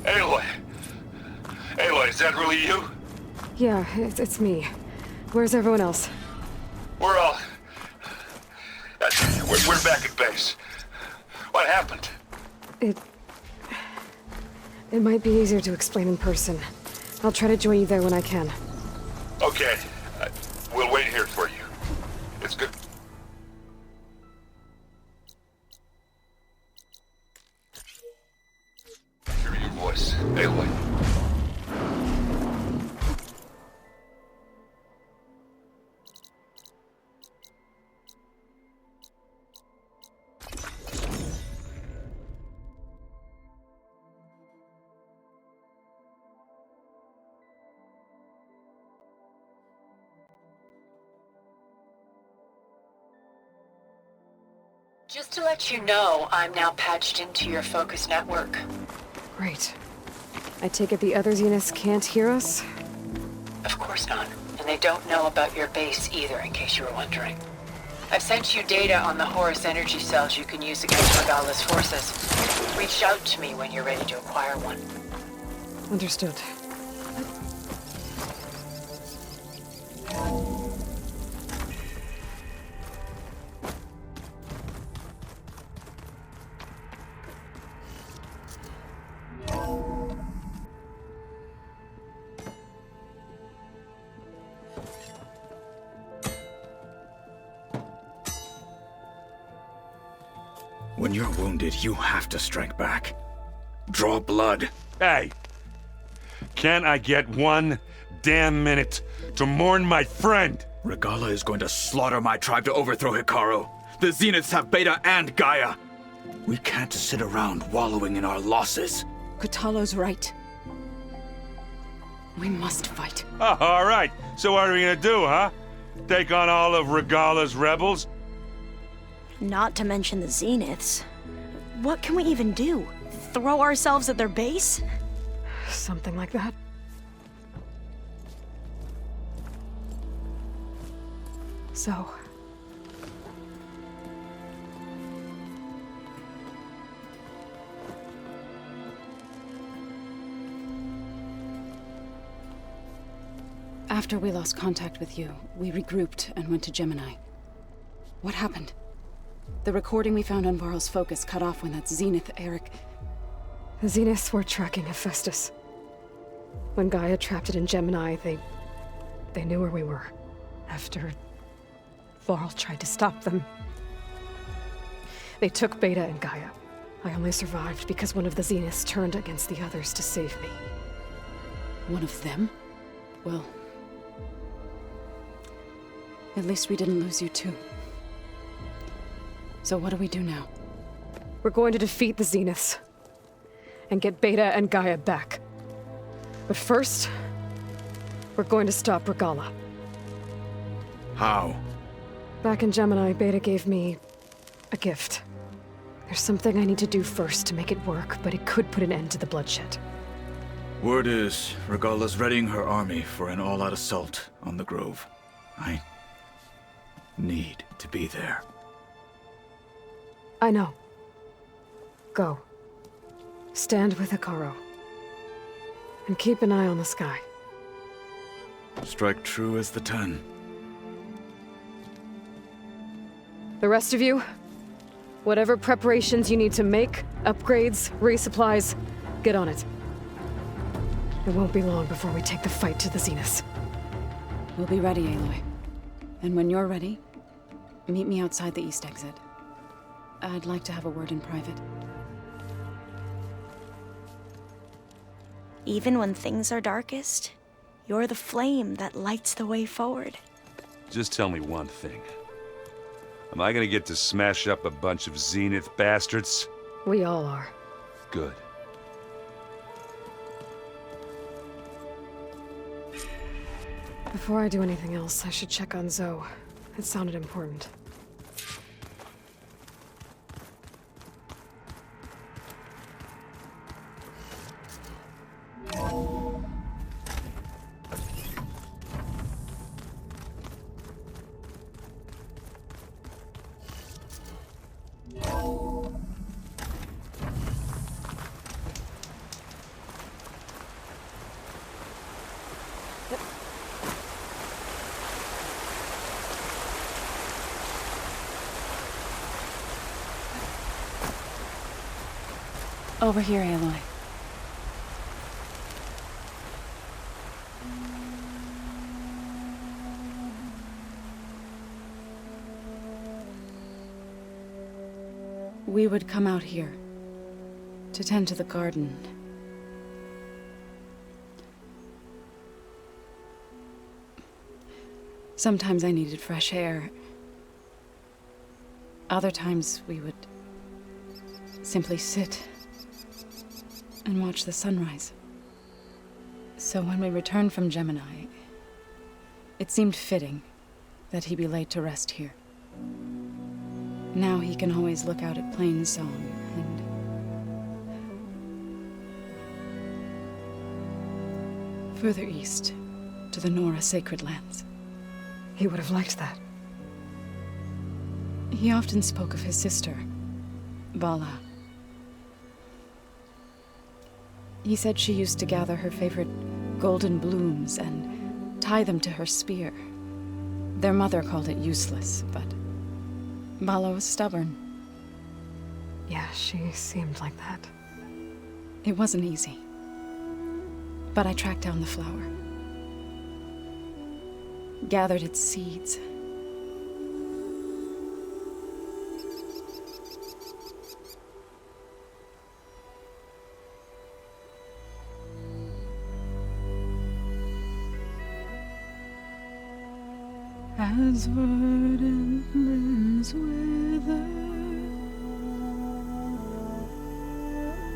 Aloy! Aloy, is that really you? Yeah, it's me. Where's everyone else? We're all... We're back at base. What happened? It might be easier to explain in person. I'll try to join you there when I can. Okay. We'll wait here for you. It's good. Hear your voice, Aloy. Just to let you know, I'm now patched into your focus network. Great. I take it the other Zeniths can't hear us? Of course not. And they don't know about your base either, in case you were wondering. I've sent you data on the Horus energy cells you can use against Regala's forces. Reach out to me when you're ready to acquire one. Understood. When you're wounded, you have to strike back. Draw blood. Hey! Can't I get one damn minute to mourn my friend? Regala is going to slaughter my tribe to overthrow Hikaru. The Zeniths have Beta and Gaia. We can't sit around wallowing in our losses. Kotallo's right. We must fight. Oh, all right. So what are we gonna do, huh? Take on all of Regala's rebels? Not to mention the Zeniths. What can we even do? Throw ourselves at their base? Something like that. So... After we lost contact with you, we regrouped and went to Gemini. What happened? The recording we found on Varl's focus cut off when that Zenith, Eric... The Zeniths were tracking Hephaestus. When Gaia trapped it in Gemini, they knew where we were. After Varl tried to stop them. They took Beta and Gaia. I only survived because one of the Zeniths turned against the others to save me. One of them? Well... at least we didn't lose you too. So what do we do now? We're going to defeat the Zeniths. And get Beta and Gaia back. But first, we're going to stop Regala. How? Back in Gemini, Beta gave me a gift. There's something I need to do first to make it work, but it could put an end to the bloodshed. Word is, Regala's readying her army for an all-out assault on the Grove. I need to be there. I know. Go. Stand with Hikaru. And keep an eye on the sky. Strike true as the 10. The rest of you, whatever preparations you need to make, upgrades, resupplies, get on it. It won't be long before we take the fight to the Zeniths. We'll be ready, Aloy. And when you're ready, meet me outside the east exit. I'd like to have a word in private. Even when things are darkest, you're the flame that lights the way forward. Just tell me one thing. Am I gonna get to smash up a bunch of Zenith bastards? We all are. Good. Before I do anything else, I should check on Zoe. It sounded important. Over here, Aloy. We would come out here to tend to the garden. Sometimes I needed fresh air. Other times we would simply sit and watch the sunrise. So when we returned from Gemini, it seemed fitting that he be laid to rest here. Now he can always look out at Plain Song and further east to the Nora sacred lands. He would have liked that. He often spoke of his sister, Vala. He said she used to gather her favorite golden blooms and tie them to her spear. Their mother called it useless, but Vala was stubborn. Yeah, she seemed like that. It wasn't easy. But I tracked down the flower. Gathered its seeds. As verdant limbs wither,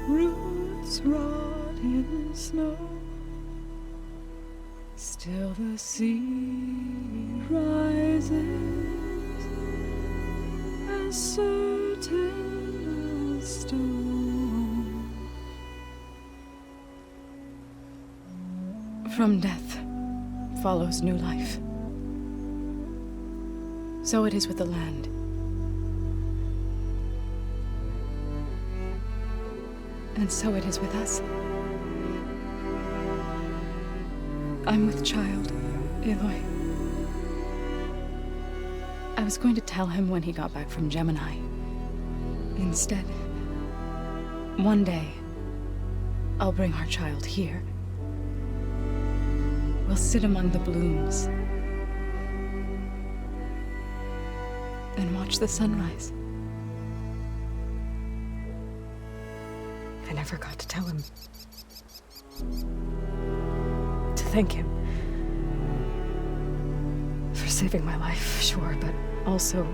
roots rot in snow, still the sea rises, as certain as stone. From death follows new life. So it is with the land. And so it is with us. I'm with child, Aloy. I was going to tell him when he got back from Gemini. Instead, one day, I'll bring our child here. We'll sit among the blooms and watch the sunrise. I never got to tell him. To thank him. For saving my life, sure, but also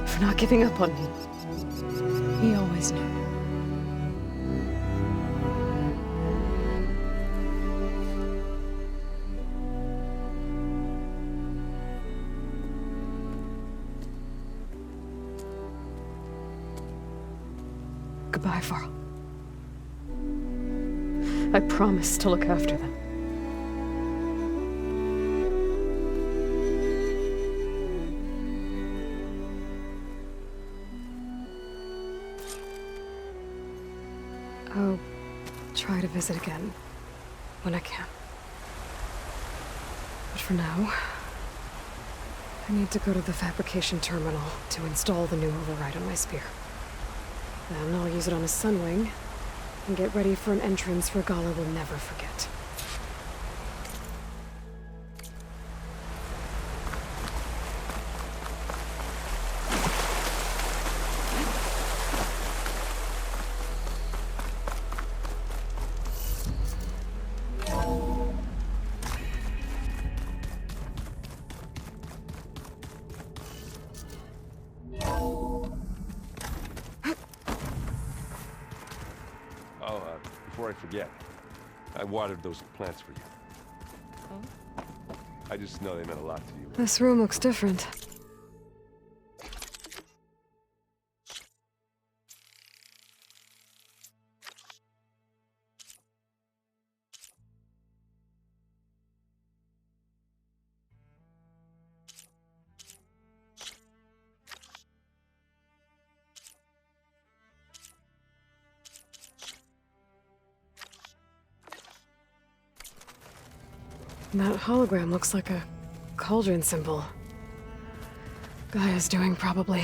for not giving up on me. He always knew. Goodbye, Varl. I promise to look after them. I'll try to visit again when I can. But for now, I need to go to the fabrication terminal to install the new override on my spear. Then I'll use it on a sunwing, and get ready for an entrance Regalla will never forget. Before I forget, I watered those plants for you. Oh? I just know they meant a lot to you. This room looks different. That hologram looks like a cauldron symbol. Gaia's doing, probably.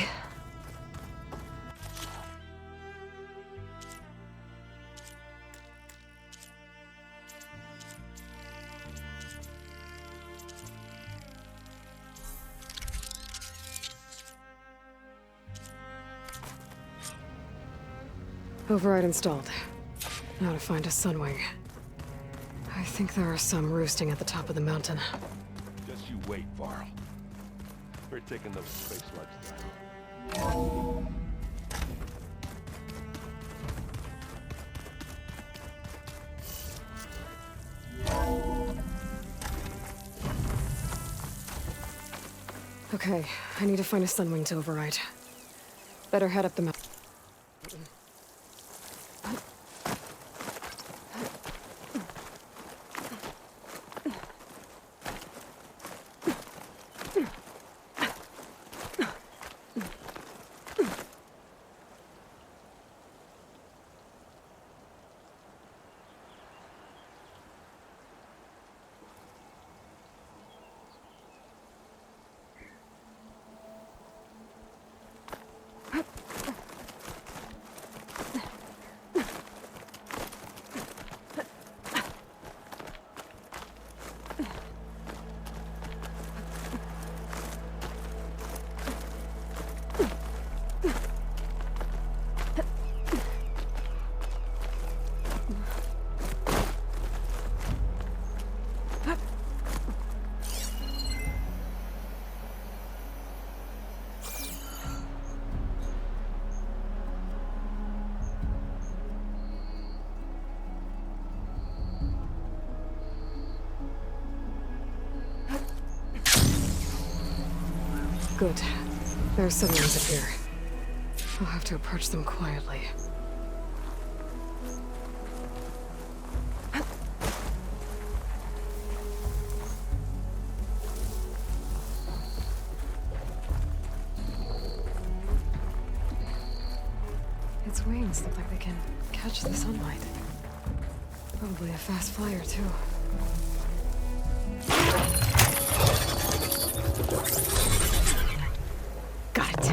Override installed. Now to find a sunwing. I think there are some roosting at the top of the mountain. Just you wait, Varl. We're taking those space slugs down. Okay, I need to find a sunwing to override. Better head up the mountain. Good. There are sunwings up here. I'll have to approach them quietly. Its wings look like they can catch the sunlight. Probably a fast flyer, too. Got it.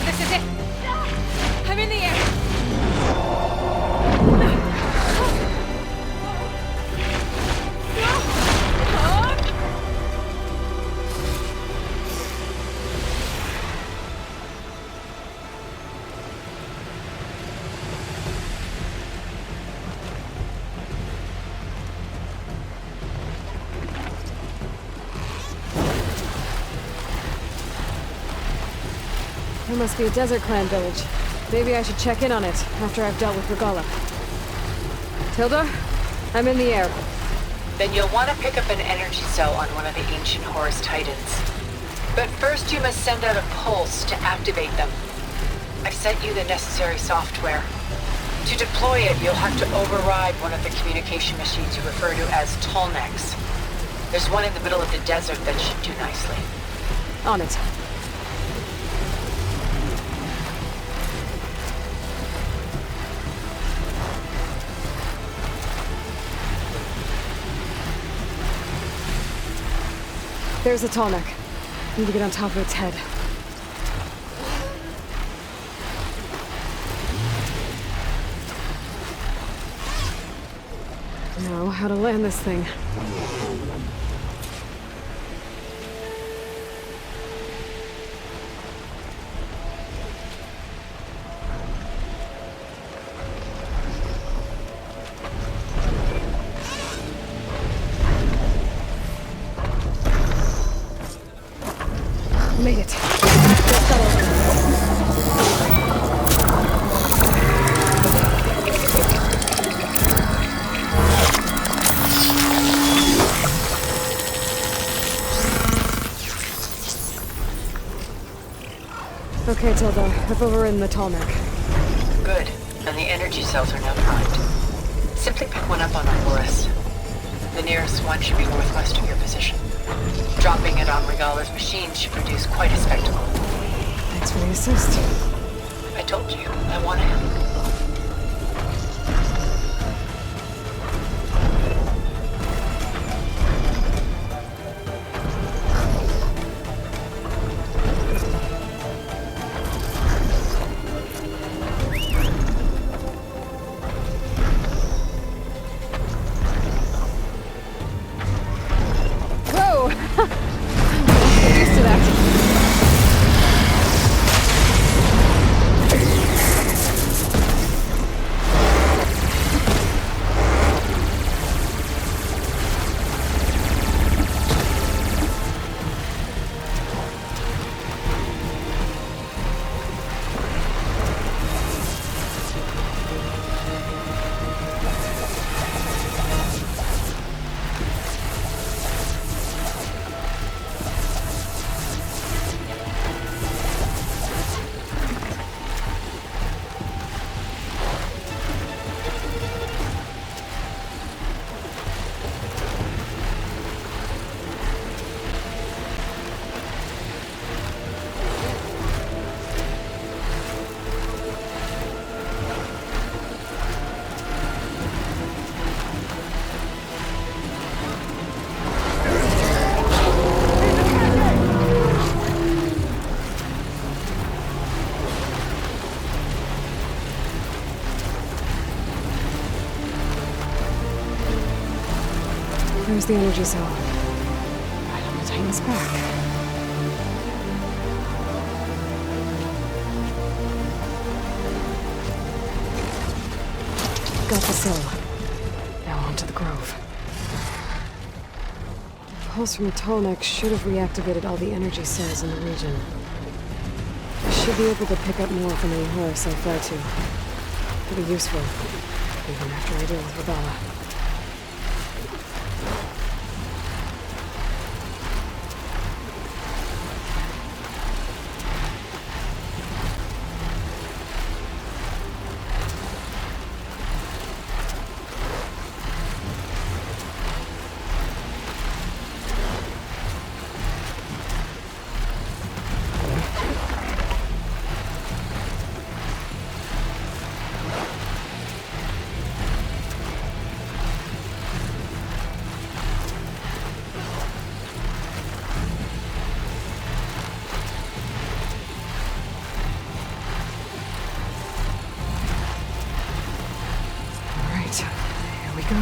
This is it! I'm in the air! There must be a Desert Clan village. Maybe I should check in on it after I've dealt with Regala. Tilda, I'm in the air. Then you'll want to pick up an energy cell on one of the ancient Horus Titans. But first you must send out a pulse to activate them. I've sent you the necessary software. To deploy it, you'll have to override one of the communication machines you refer to as Tallnecks. There's one in the middle of the desert that should do nicely. On it. There's a tall neck. Need to get on top of its head. Now, how to land this thing. Made it. Okay, Tilda. I've overridden the tall neck. Good. And the energy cells are now primed. Simply pick one up on a Horus. The nearest one should be northwest of your position. Dropping it on Regala's machine should produce quite a spectacle. Thanks for the assist. I told you, I want him. There's the energy cell. I don't want to hang this back. Got the cell. Now on to the grove. The pulse from Tolnek should have reactivated all the energy cells in the region. I should be able to pick up more from any horse I fly to. It'll be useful, even after I deal with Regala. Here we go.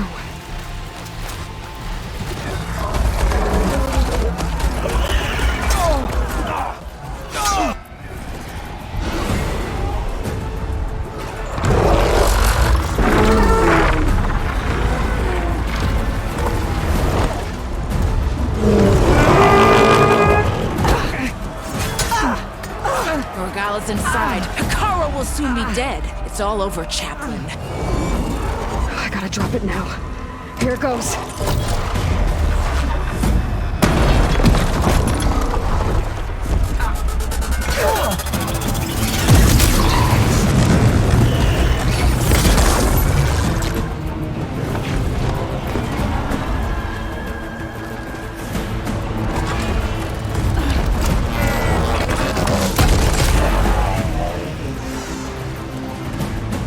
Regala's inside. Hikara will soon be dead. It's all over, Chaplain. I gotta drop it now. Here it goes.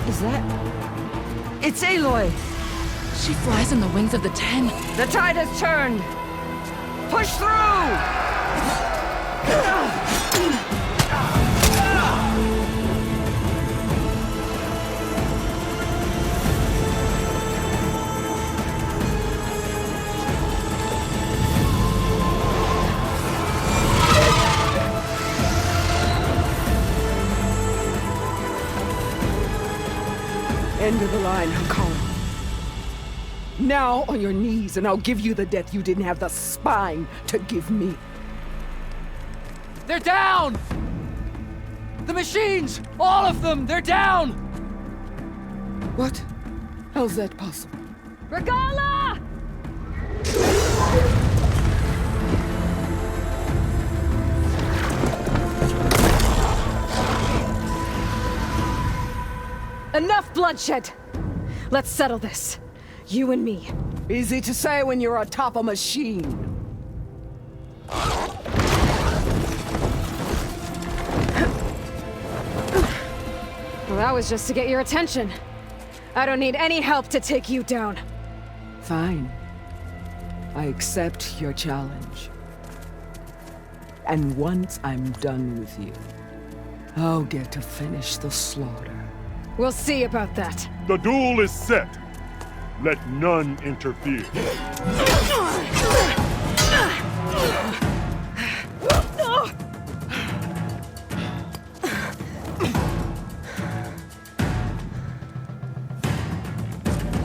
Is that... It's Aloy! She flies on the wings of the 10. The tide has turned! Push through! End of the line, Hikara. Now on your knees, and I'll give you the death you didn't have the spine to give me. They're down! The machines! All of them! They're down! What? How's that possible? Regala! Enough bloodshed! Let's settle this. You and me. Easy to say when you're atop a machine. Well, that was just to get your attention. I don't need any help to take you down. Fine. I accept your challenge. And once I'm done with you, I'll get to finish the slaughter. We'll see about that. The duel is set. Let none interfere.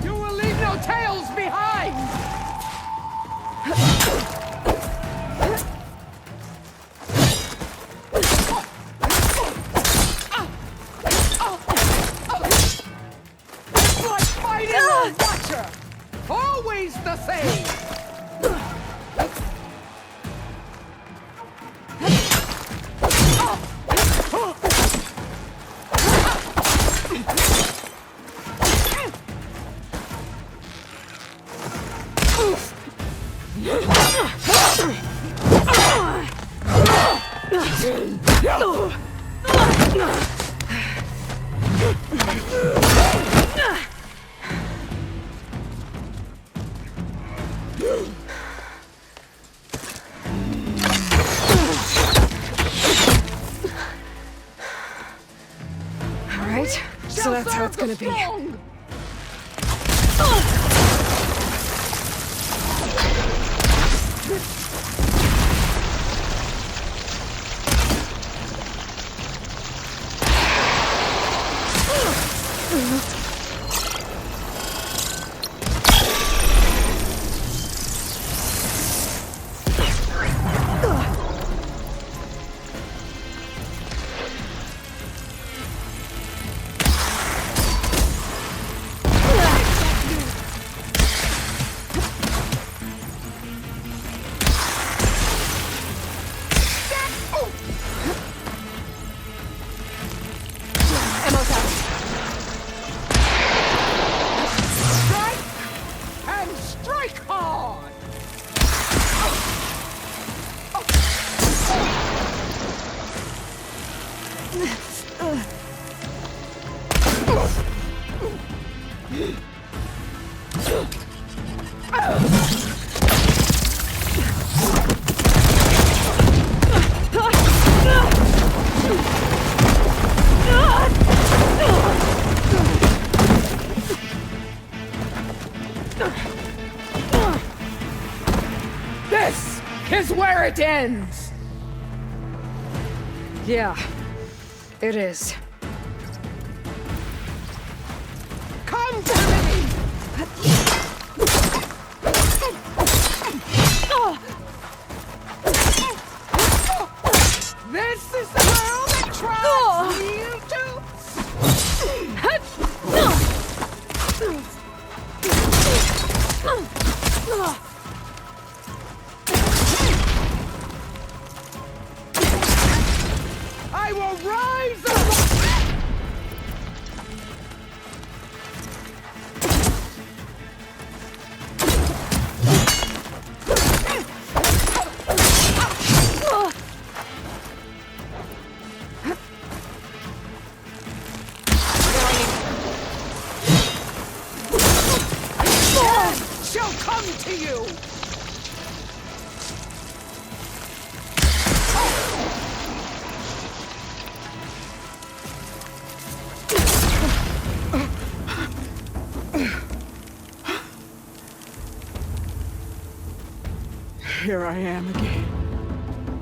You will leave no tales behind! It's like fighting a watcher! Always the same! All right, so that's how it's gonna be. This is where it ends! Yeah, it is. Come to me! This is the world that tries you I will rise up! Shall come to you! Here I am again,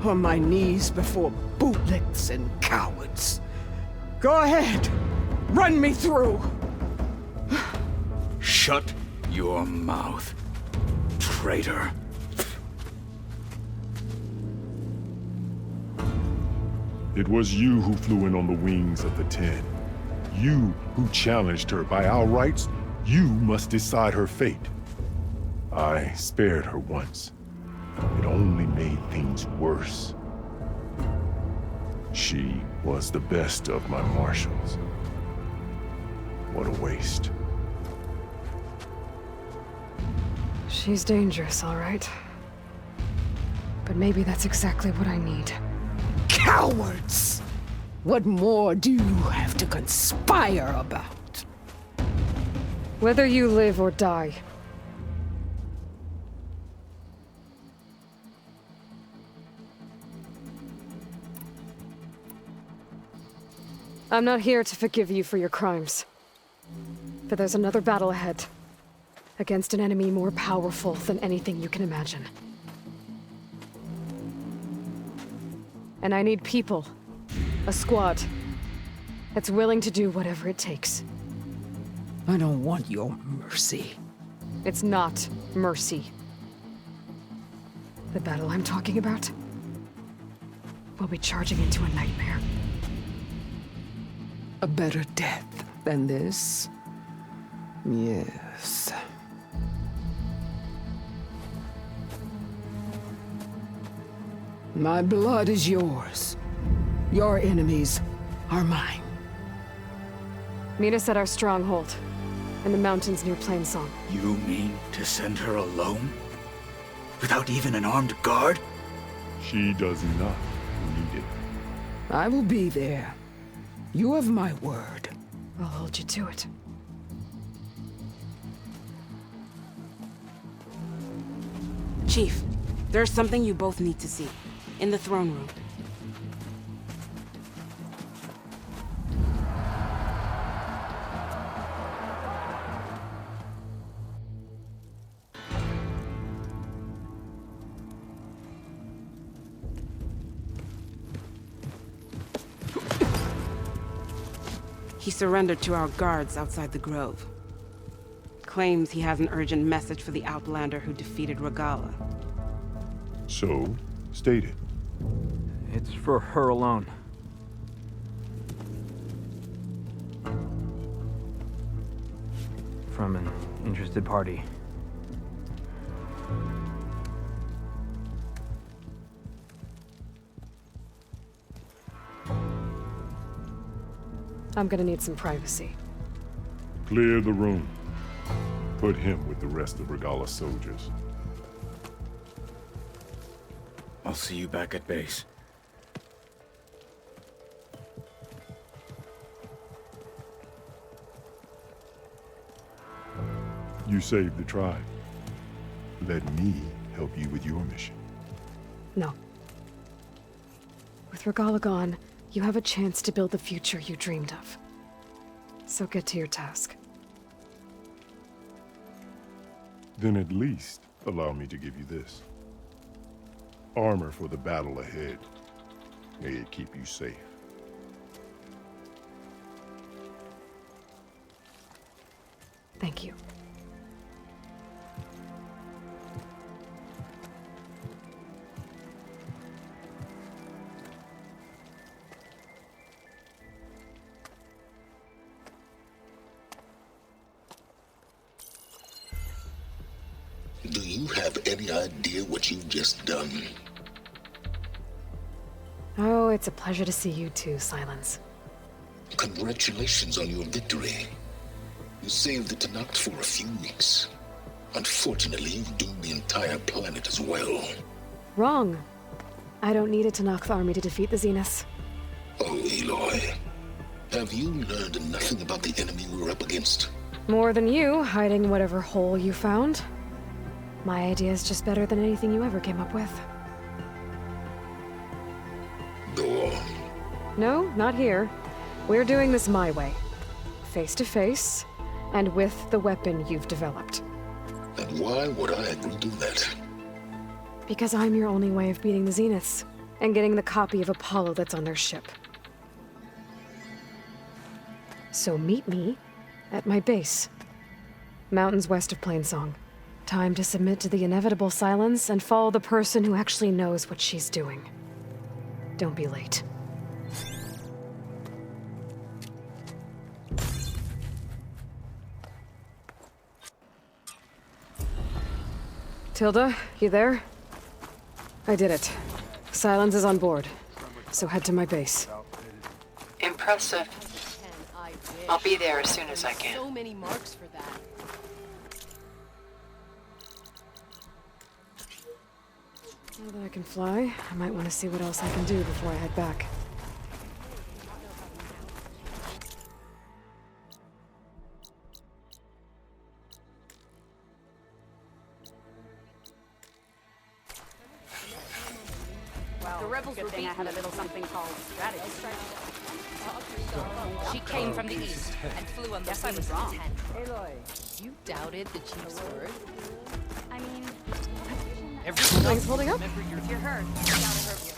on my knees before bootlets and cowards. Go ahead, run me through. Shut your mouth, traitor. It was you who flew in on the wings of the 10. You who challenged her. By our rights, you must decide her fate. I spared her once. It only made things worse. She was the best of my marshals. What a waste. She's dangerous, all right. But maybe that's exactly what I need. Cowards! What more do you have to conspire about? Whether you live or die. I'm not here to forgive you for your crimes. But there's another battle ahead. Against an enemy more powerful than anything you can imagine. And I need people. A squad. That's willing to do whatever it takes. I don't want your mercy. It's not mercy. The battle I'm talking about will be charging into a nightmare. A better death than this? Yes. My blood is yours. Your enemies are mine. Meet us at our stronghold, in the mountains near Plainsong. You mean to send her alone? Without even an armed guard? She does not need it. I will be there. You have my word. I'll hold you to it. Chief, there's something you both need to see. In the throne room. surrendered to our guards outside the grove. Claims he has an urgent message for the Outlander who defeated Regala. So, state it. It's for her alone. From an interested party. I'm gonna need some privacy. Clear the room. Put him with the rest of Regala's soldiers. I'll see you back at base. You saved the tribe. Let me help you with your mission. No. With Regala gone, you have a chance to build the future you dreamed of. So get to your task. Then at least allow me to give you this. Armor for the battle ahead. May it keep you safe. Thank you. Do you have any idea what you've just done? Oh, it's a pleasure to see you too, Silence. Congratulations on your victory. You saved the Tanakh for a few weeks. Unfortunately, you've doomed the entire planet as well. Wrong. I don't need a Tanakh army to defeat the Zeniths. Oh, Aloy. Have you learned nothing about the enemy we're up against? More than you, hiding whatever hole you found. My idea is just better than anything you ever came up with. Go on. No, not here. We're doing this my way. Face to face, and with the weapon you've developed. And why would I agree to that? Because I'm your only way of beating the Zeniths, and getting the copy of Apollo that's on their ship. So meet me at my base. Mountains west of Plainsong. Time to submit to the inevitable silence and follow the person who actually knows what she's doing. Don't be late. Tilda, you there? I did it. Silence is on board, so head to my base. Impressive. I'll be there as soon as I can. So many marks for that. Now that I can fly, I might want to see what else I can do before I head back. The rebels were beaten. I had a little something called strategy. She came from the east and flew on the wings of the 10. Aloy, you doubted the chief's word? I mean, Everything's holding up? if you're her, you doubted her view.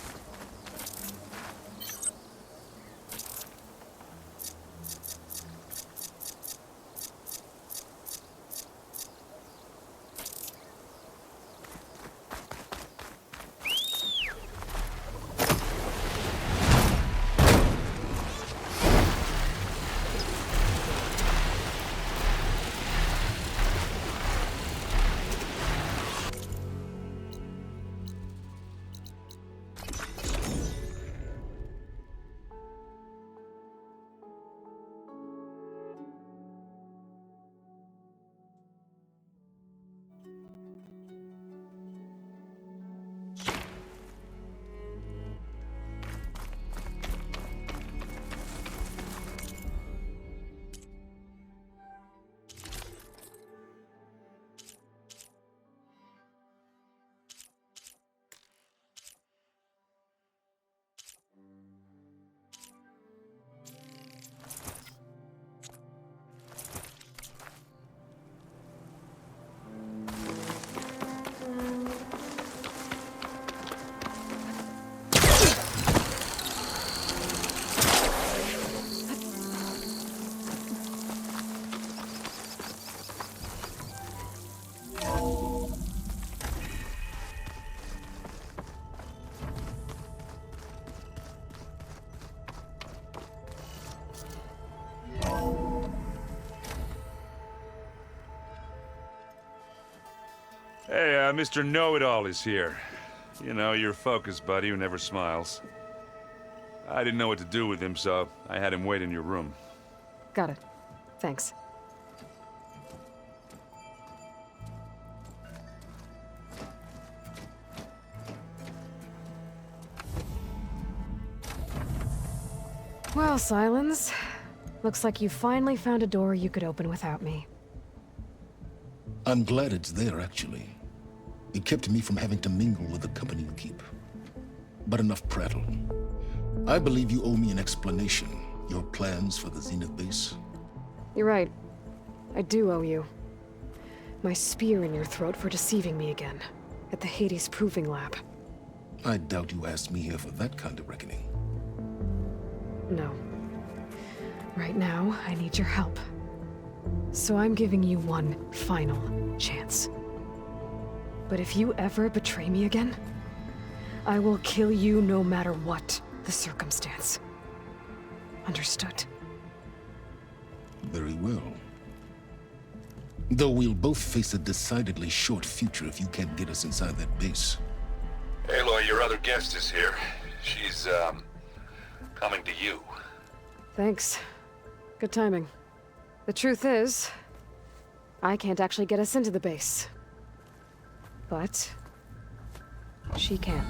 Yeah, Mr. Know-It-All is here. You know, your focus buddy who never smiles. I didn't know what to do with him, so I had him wait in your room. Got it. Thanks. Well, Silence. Looks like you finally found a door you could open without me. I'm glad it's there, actually. It kept me from having to mingle with the company you keep. But enough prattle. I believe you owe me an explanation. Your plans for the Zenith base? You're right. I do owe you. My spear in your throat for deceiving me again. At the Hades Proving Lab. I doubt you asked me here for that kind of reckoning. No. Right now, I need your help. So I'm giving you one final chance. But if you ever betray me again, I will kill you no matter what the circumstance. Understood? Very well. Though we'll both face a decidedly short future if you can't get us inside that base. Aloy, your other guest is here. She's, coming to you. Thanks. Good timing. The truth is, I can't actually get us into the base. But she can.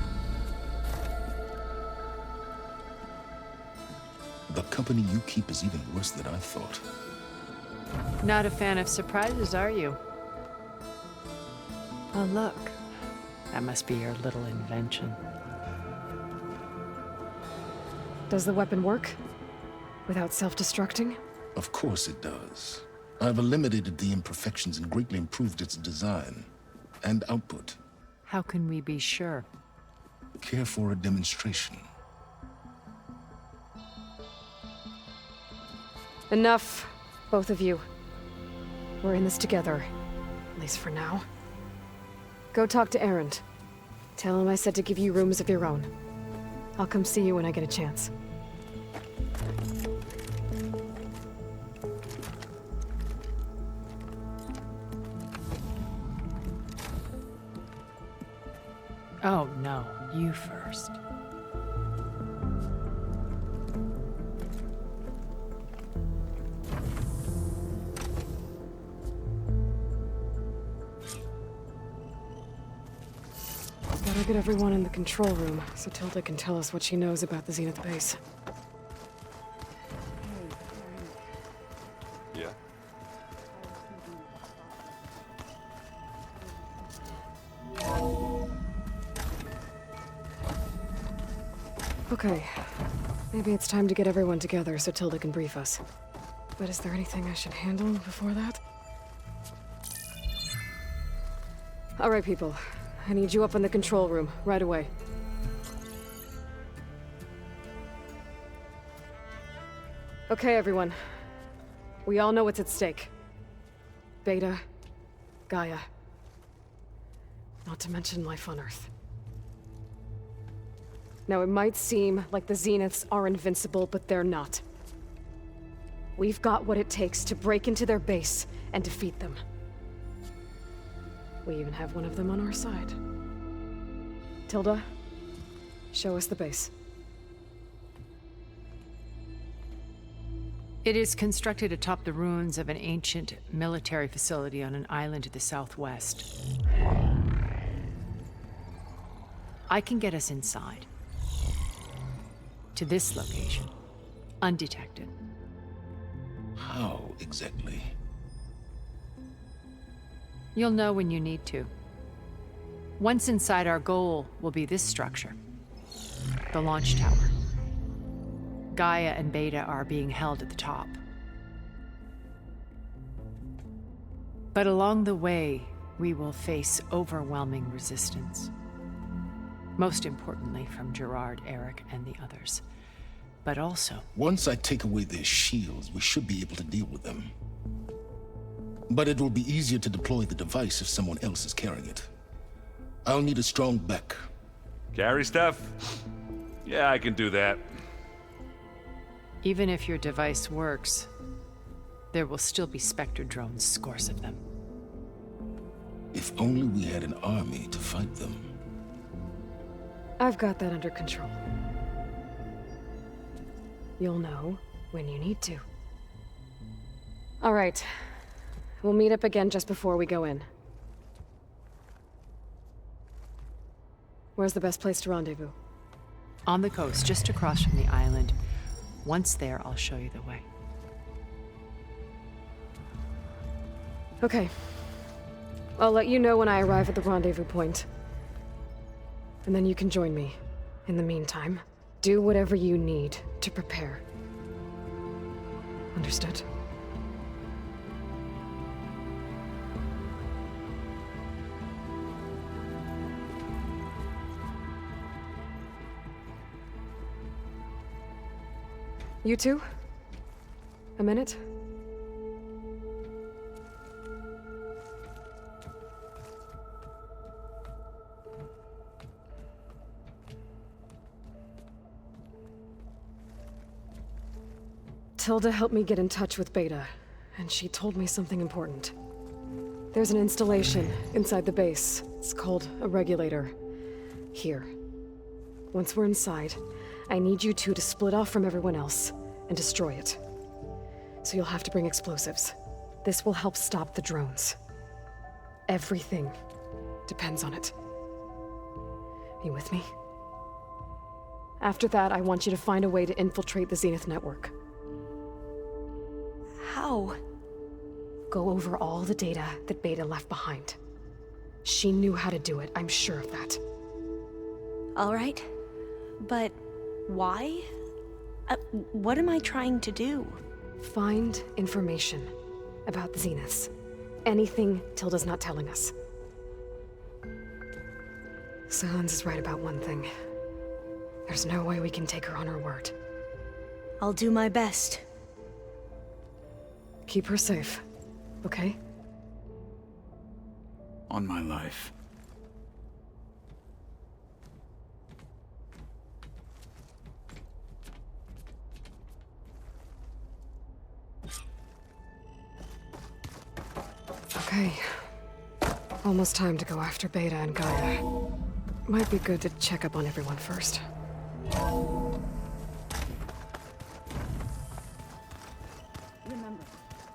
The company you keep is even worse than I thought. Not a fan of surprises, are you? Oh, look. That must be your little invention. Does the weapon work? Without self-destructing? Of course it does. I've eliminated the imperfections and greatly improved its design and output. How can we be sure? Care for a demonstration? Enough, both of you. We're in this together, at least for now. Go talk to Erend. Tell him I said to give you rooms of your own. I'll come see you when I get a chance. Oh, no. You first. Gotta get everyone in the control room, so Tilda can tell us what she knows about the Zenith base. Yeah? Okay. Maybe it's time to get everyone together so Tilda can brief us. But is there anything I should handle before that? All right, people. I need you up in the control room, right away. Okay, everyone. We all know what's at stake. Beta, Gaia. Not to mention life on Earth. Now, it might seem like the Zeniths are invincible, but they're not. We've got what it takes to break into their base and defeat them. We even have one of them on our side. Tilda, show us the base. It is constructed atop the ruins of an ancient military facility on an island to the southwest. I can get us inside. To this location, undetected. How exactly? You'll know when you need to. Once inside, our goal will be this structure. The launch tower. Gaia and Beta are being held at the top. But along the way, we will face overwhelming resistance. Most importantly from Gerard, Eric, and the others. But also... Once I take away their shields, we should be able to deal with them. But it will be easier to deploy the device if someone else is carrying it. I'll need a strong back. Carry stuff? Yeah, I can do that. Even if your device works, there will still be Spectre drones, scores of them. If only we had an army to fight them. I've got that under control. You'll know when you need to. All right. We'll meet up again just before we go in. Where's the best place to rendezvous? On the coast, just across from the island. Once there, I'll show you the way. Okay. I'll let you know when I arrive at the rendezvous point. And then you can join me. In the meantime, do whatever you need to prepare. Understood? You two? A minute? Tilda helped me get in touch with Beta, and she told me something important. There's an installation inside the base. It's called a regulator. Here. Once we're inside, I need you two to split off from everyone else and destroy it. So you'll have to bring explosives. This will help stop the drones. Everything depends on it. You with me? After that, I want you to find a way to infiltrate the Zenith network. How? Go over all the data that Beta left behind. She knew how to do it, I'm sure of that. All right. But why? What am I trying to do? Find information about the Zeniths. Anything Tilda's not telling us. Silence is right about one thing. There's no way we can take her on her word. I'll do my best. Keep her safe, okay? On my life. Okay. Almost time to go after Beta and Gaia. Might be good to check up on everyone first. Remember,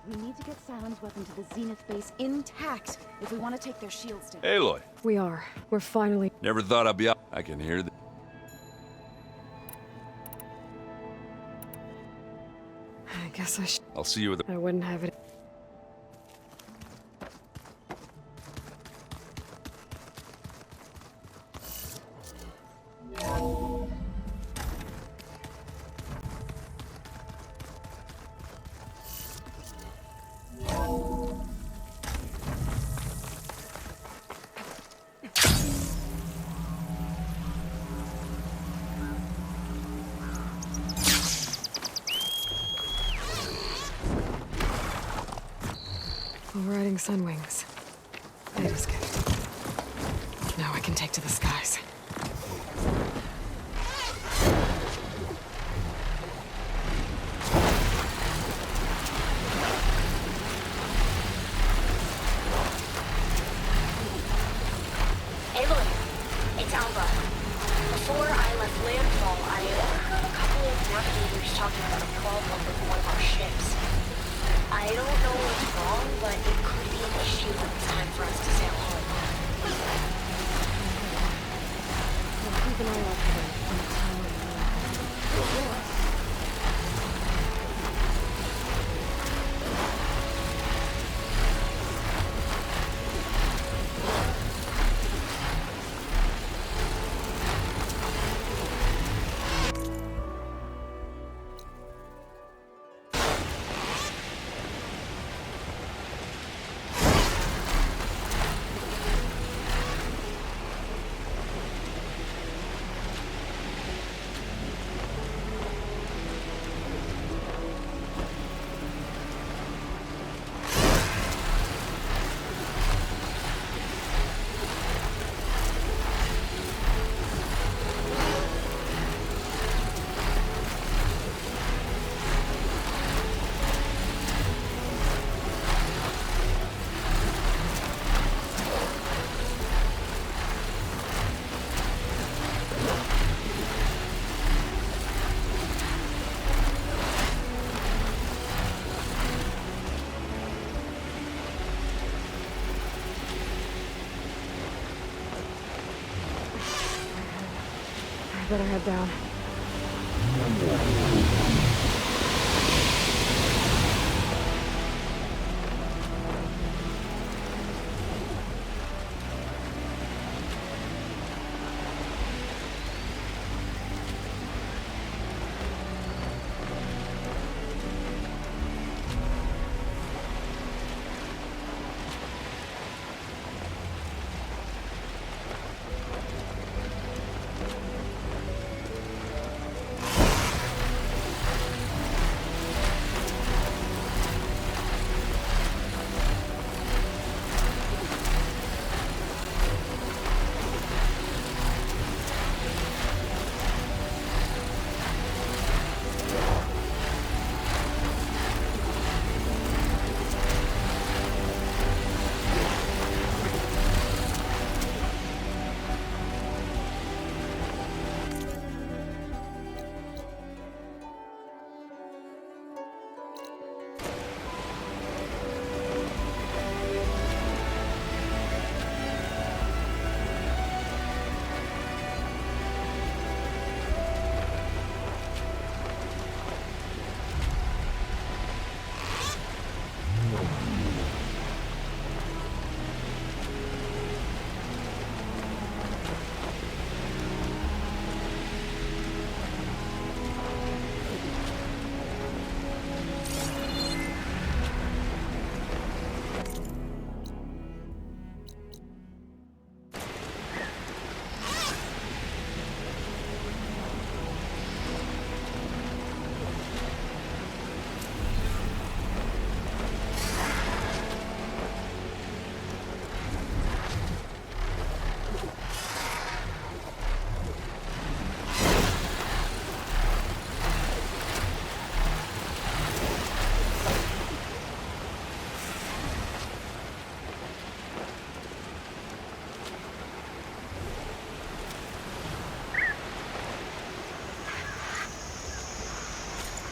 we need to get Silent's weapon to the Zenith base intact if we want to take their shields down. Aloy. We are. We're finally... Never thought I'd be out. I can hear the... I guess I should... I'll see you with the... I wouldn't have it... Riding Sunwings. Beta's gift. Now I can take to the skies. Aloy, it's Alba. Before I left landfall, I heard a couple of navigators talking about a problem with one of our ships. I don't know what's wrong, but it could be an issue when it's time for us to sail home. better head down.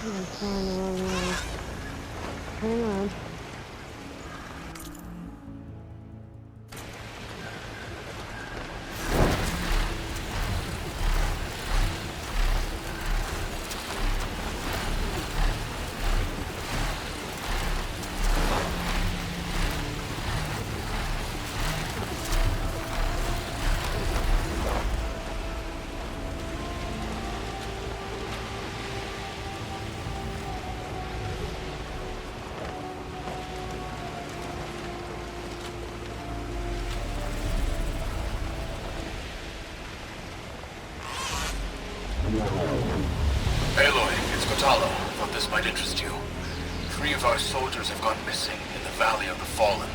I'm flying the wrong way. Hang on. Aloy, it's Kotalo. Thought this might interest you. 3 of our soldiers have gone missing in the Valley of the Fallen.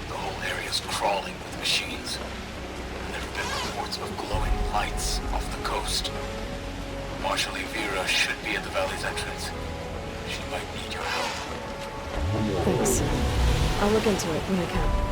The whole area's crawling with machines. And there have been reports of glowing lights off the coast. Marshal Vera should be at the valley's entrance. She might need your help. Thanks. I'll look into it when I can.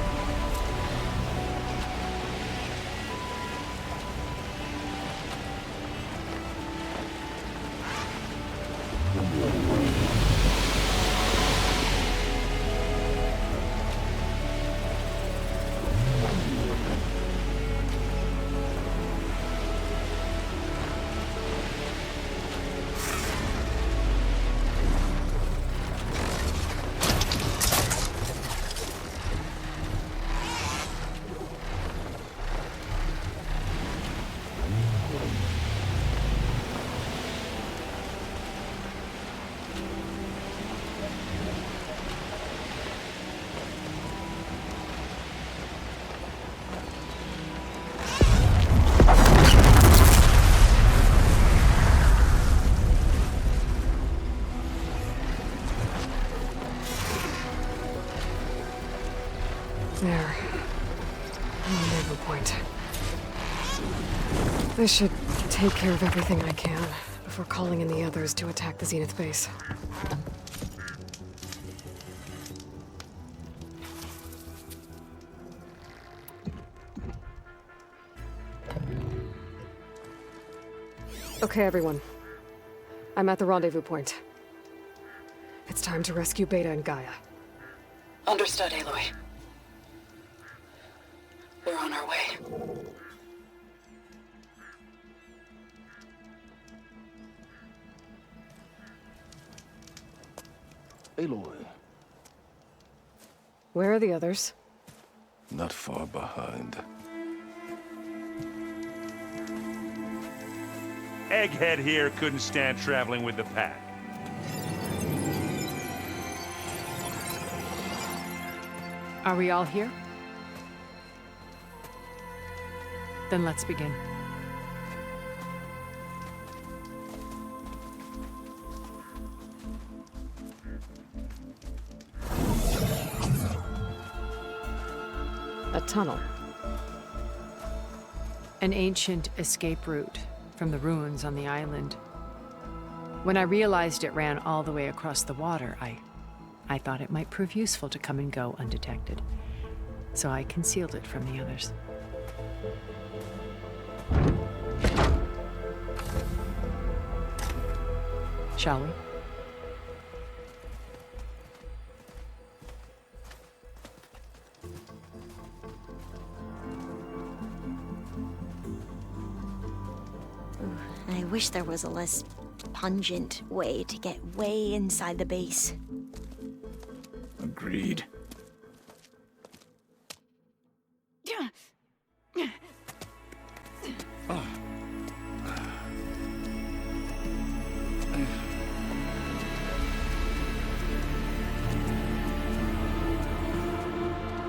There. Rendezvous point. This should take care of everything I can before calling in the others to attack the Zenith base. Okay, everyone. I'm at the rendezvous point. It's time to rescue Beta and Gaia. Understood, Aloy. We're on our way. Aloy, Where are the others? not far behind. Egghead here couldn't stand traveling with the pack. Are we all here? Then let's begin. A tunnel. An ancient escape route from the ruins on the island. When I realized it ran all the way across the water, I thought it might prove useful to come and go undetected. So I concealed it from the others. Shall we? I wish there was a less pungent way to get way inside the base. Agreed.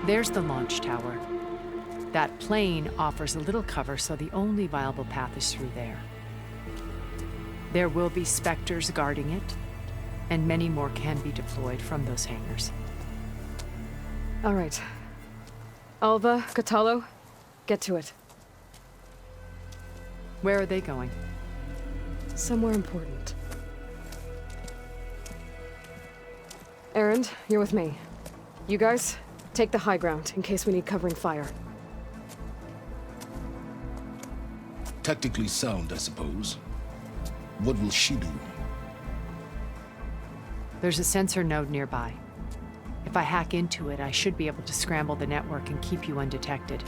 There's the launch tower. That plane offers a little cover, so the only viable path is through there. There will be specters guarding it, and many more can be deployed from those hangars. All right. Alva, Katalo, get to it. Where are they going? Somewhere important. Erend, you're with me. You guys, take the high ground in case we need covering fire. Tactically sound, I suppose. What will she do? There's a sensor node nearby. If I hack into it, I should be able to scramble the network and keep you undetected.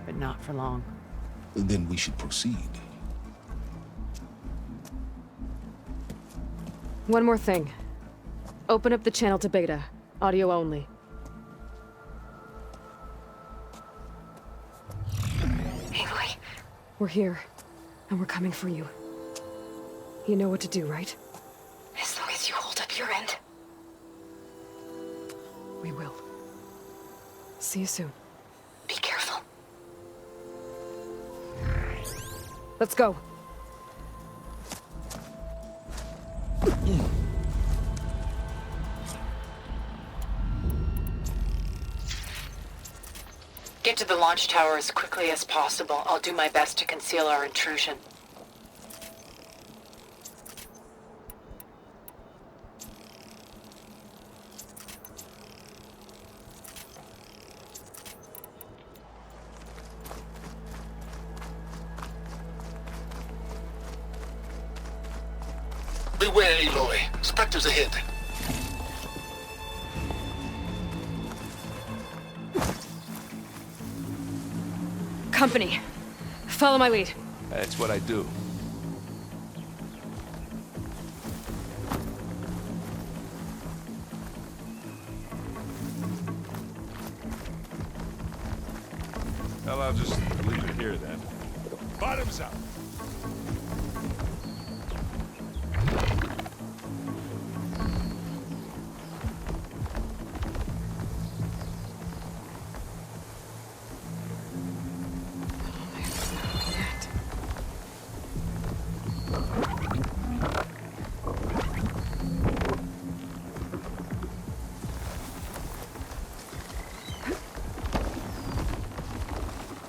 But not for long. Then we should proceed. One more thing. Open up the channel to beta. Audio only. Aloy. We're here, and we're coming for you. You know what to do, right? As long as you hold up your end. We will. See you soon. Be careful. Let's go. Get to the launch tower as quickly as possible. I'll do my best to conceal our intrusion. Beware, Aloy. Spectres ahead. Company. Follow my lead. That's what I do. Well, I'll just leave it here then. Bottoms up!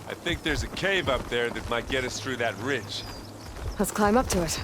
I think there's a cave up there that might get us through that ridge. Let's climb up to it.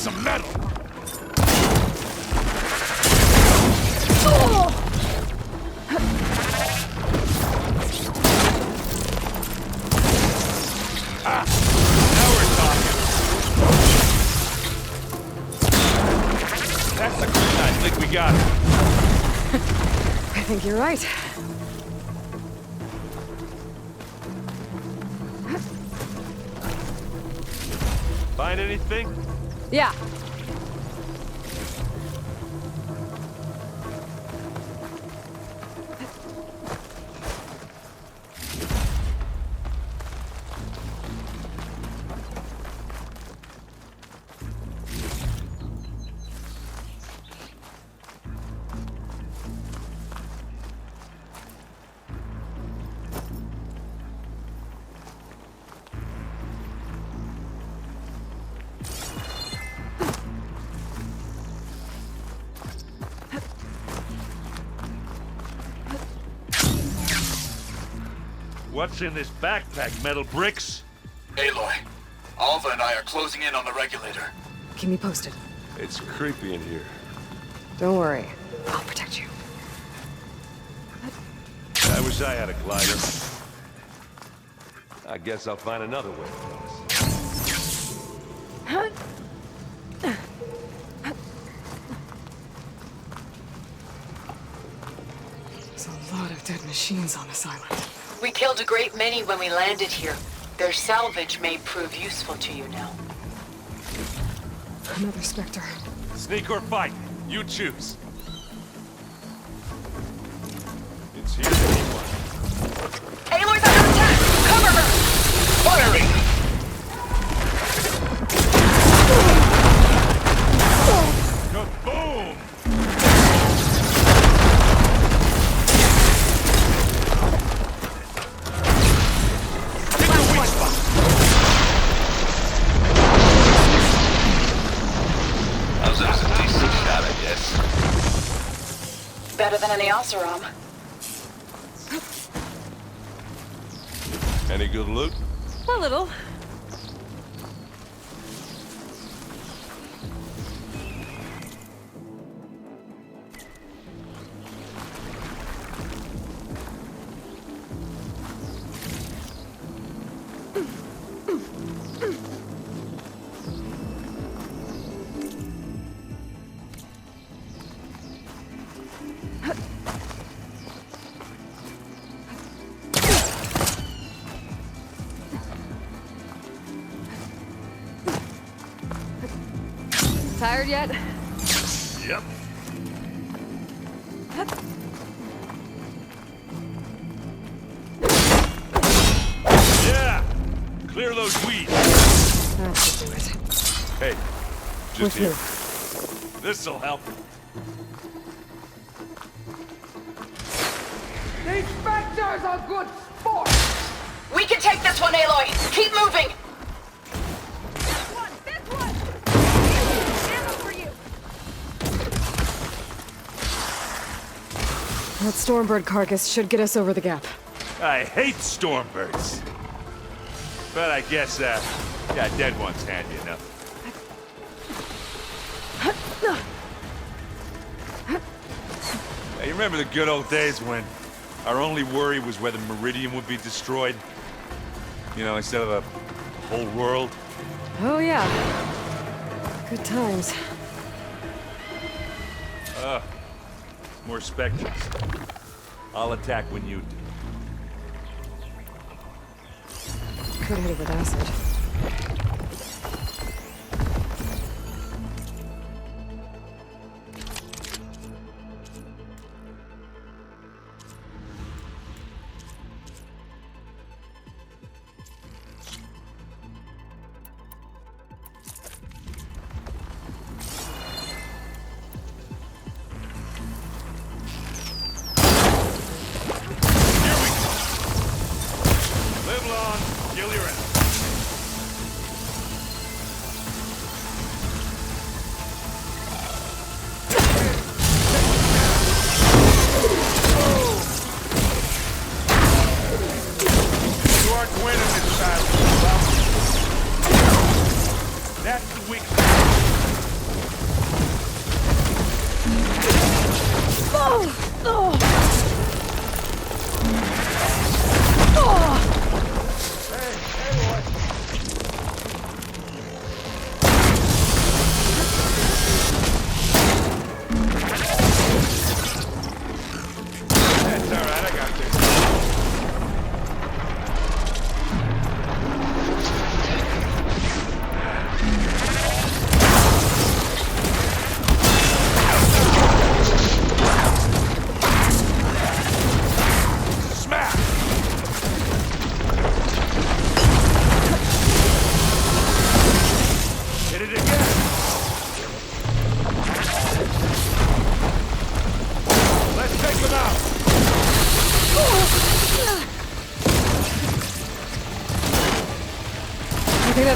some metal! Ah, now we're talking. That's the green. I think we got it. I think you're right. Find anything? Yeah. What's in this backpack, metal bricks? Aloy, Alva and I are closing in on the regulator. Keep me posted. It's creepy in here. Don't worry. I'll protect you. I wish I had a glider. I guess I'll find another way across. There's a lot of dead machines on this island. We killed a great many when we landed here. Their salvage may prove useful to you now. Another Spectre. Sneak or fight, you choose. It's here anyway. Aloy's under attack! Cover her! Firing! Kaboom! Better than any Oseram. Any good loot? A little. Tired yet? Yep. Yeah! Clear those weeds. That should do it. Hey, just With here. you. This'll help. These Spectres are good sport! We can take this one, Aloy! Keep moving! That Stormbird carcass should get us over the gap. I hate Stormbirds. But I guess, yeah, dead one's handy enough. Hey, you remember the good old days when our only worry was whether Meridian would be destroyed? You know, instead of a whole world? Oh, yeah. Good times. More Spectres. I'll attack when you do. Could hit it with acid.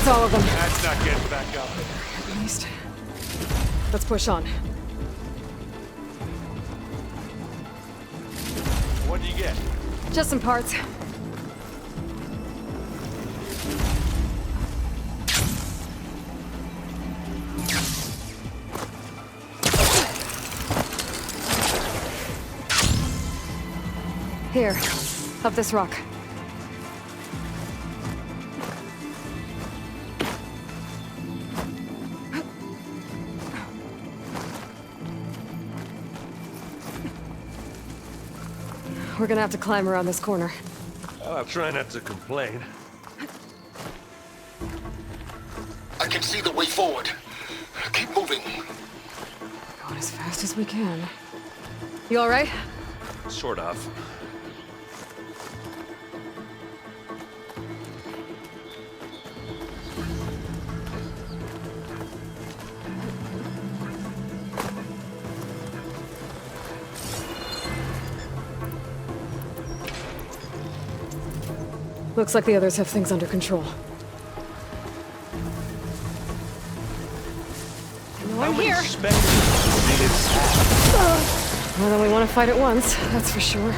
That's all of them. That's not getting back up. At least. Let's push on. What do you get? Just some parts. Here, up this rock. We're gonna have to climb around this corner. Well, I'll try not to complain. I can see the way forward. Keep moving. Going as fast as we can. You all right? Sort of. Looks like the others have things under control. No, I'm here! More than we want to fight at once, that's for sure.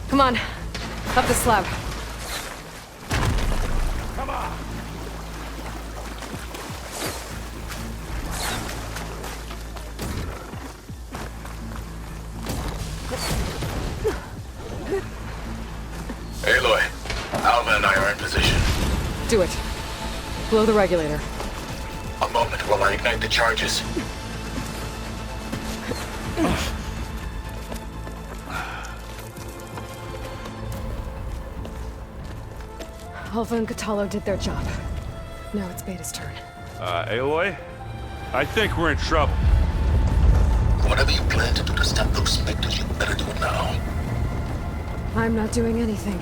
Come on, up the slab. Come on. Aloy, Alva and I are in position. Do it. Blow the regulator. A moment while I ignite the charges. Alva and Katalo did their job. Now it's Beta's turn. Aloy? I think we're in trouble. Whatever you plan to do to stop those specters, you better do it now. I'm not doing anything.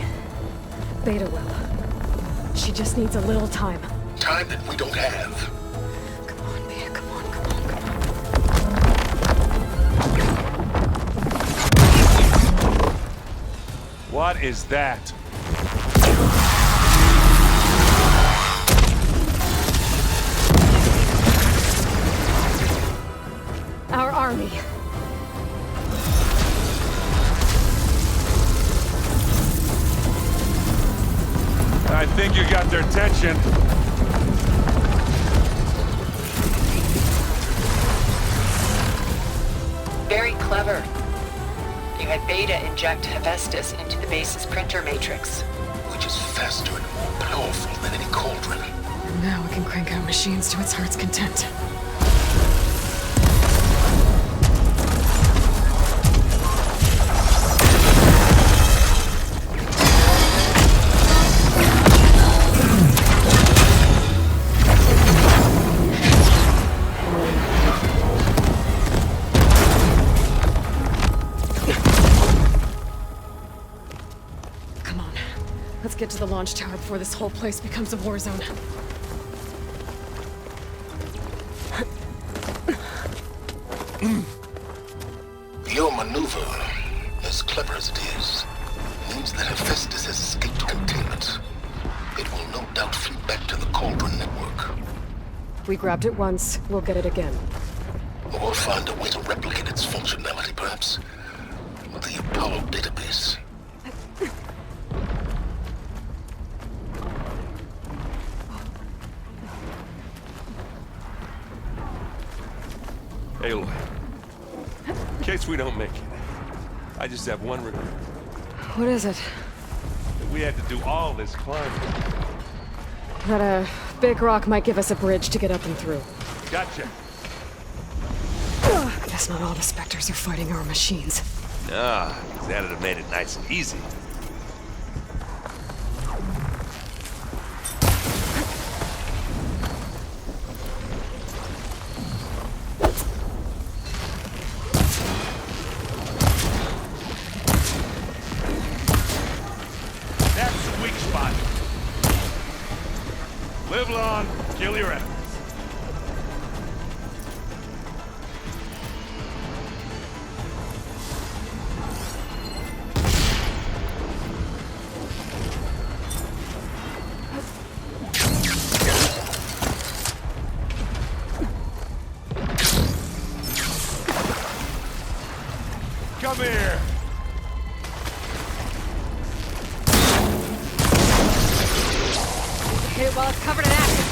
Beta will. She just needs a little time. Time that we don't have. Come on, Beta, come on, come on, come on. What is that? Our army. I think you got their attention. Very clever. You had Beta inject Hephaestus into the base's printer matrix. Which is faster and more powerful than any cauldron. Now we can crank out machines to its heart's content. Let's get to the launch tower before this whole place becomes a war zone. Your maneuver, as clever as it is, means that Hephaestus has escaped containment. It will no doubt flee back to the Cauldron network. We grabbed it once, we'll get it again. Or find a way to replicate its functionality, perhaps. With the Apollo database. Aloy, in case we don't make it, I just have one regret. What is it? That we had to do all this climbing. That a big rock might give us a bridge to get up and through. Gotcha. I guess not all the specters are fighting our machines. Nah, that'd have made it nice and easy. weak spot. Live long, kill your enemies. Come here! Hit it while it's covered in acid.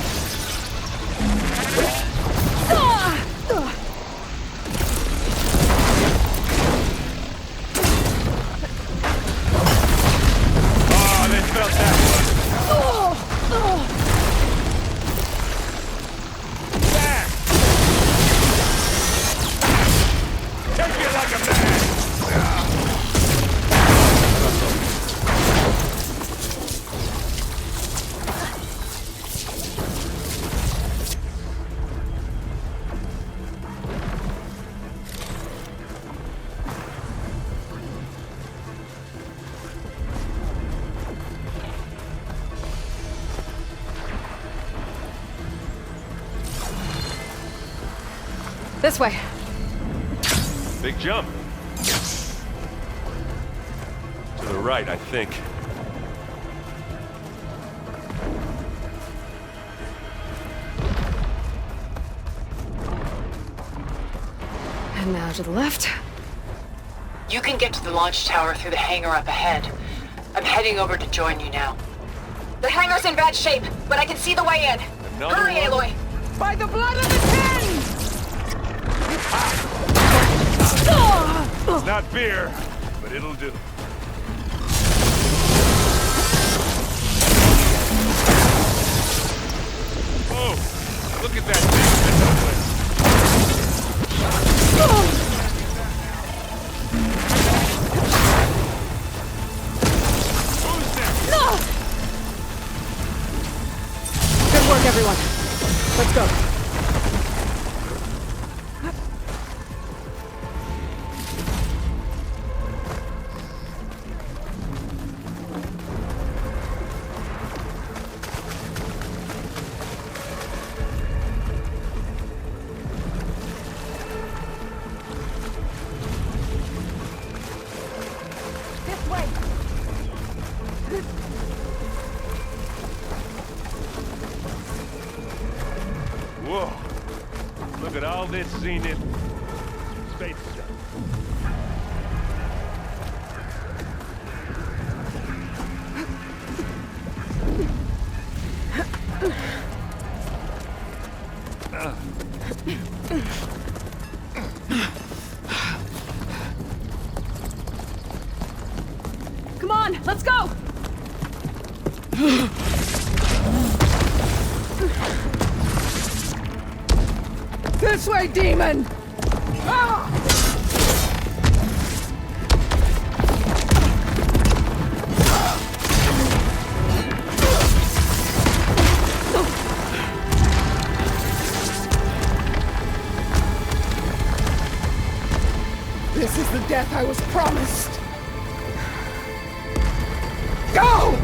Oh, they felt that one. Back! Take it like a man! This way. Big jump. To the right, I think. And now to the left. You can get to the launch tower through the hangar up ahead. I'm heading over to join you now. The hangar's in bad shape, but I can see the way in. Another Hurry, one? Aloy! By the blood of the ten! It's not beer, but it'll do. Oh, look at that thing. Who's next? Good work, everyone. Let's go. Whoa. Look at all this zenith space stuff. Come on, let's go! This way, demon! Ah! This is the death I was promised. Go!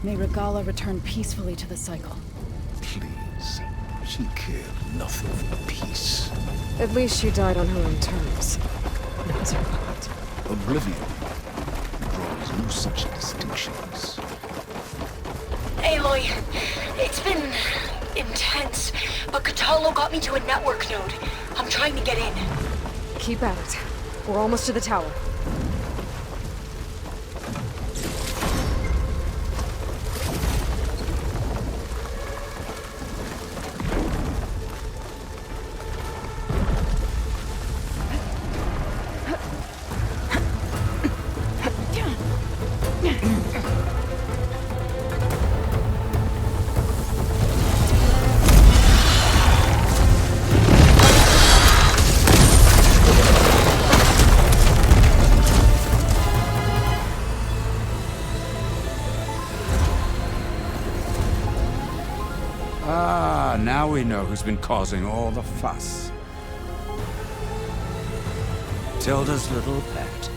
May Regala return peacefully to the cycle. Please. She cared nothing for peace. At least she died on her own terms. That was her fault. Oblivion draws no such distinctions. Aloy, it's been intense, but Katalo got me to a network node. I'm trying to get in. Keep at it. We're almost to the tower. we know who's been causing all the fuss. Tilda's little pet.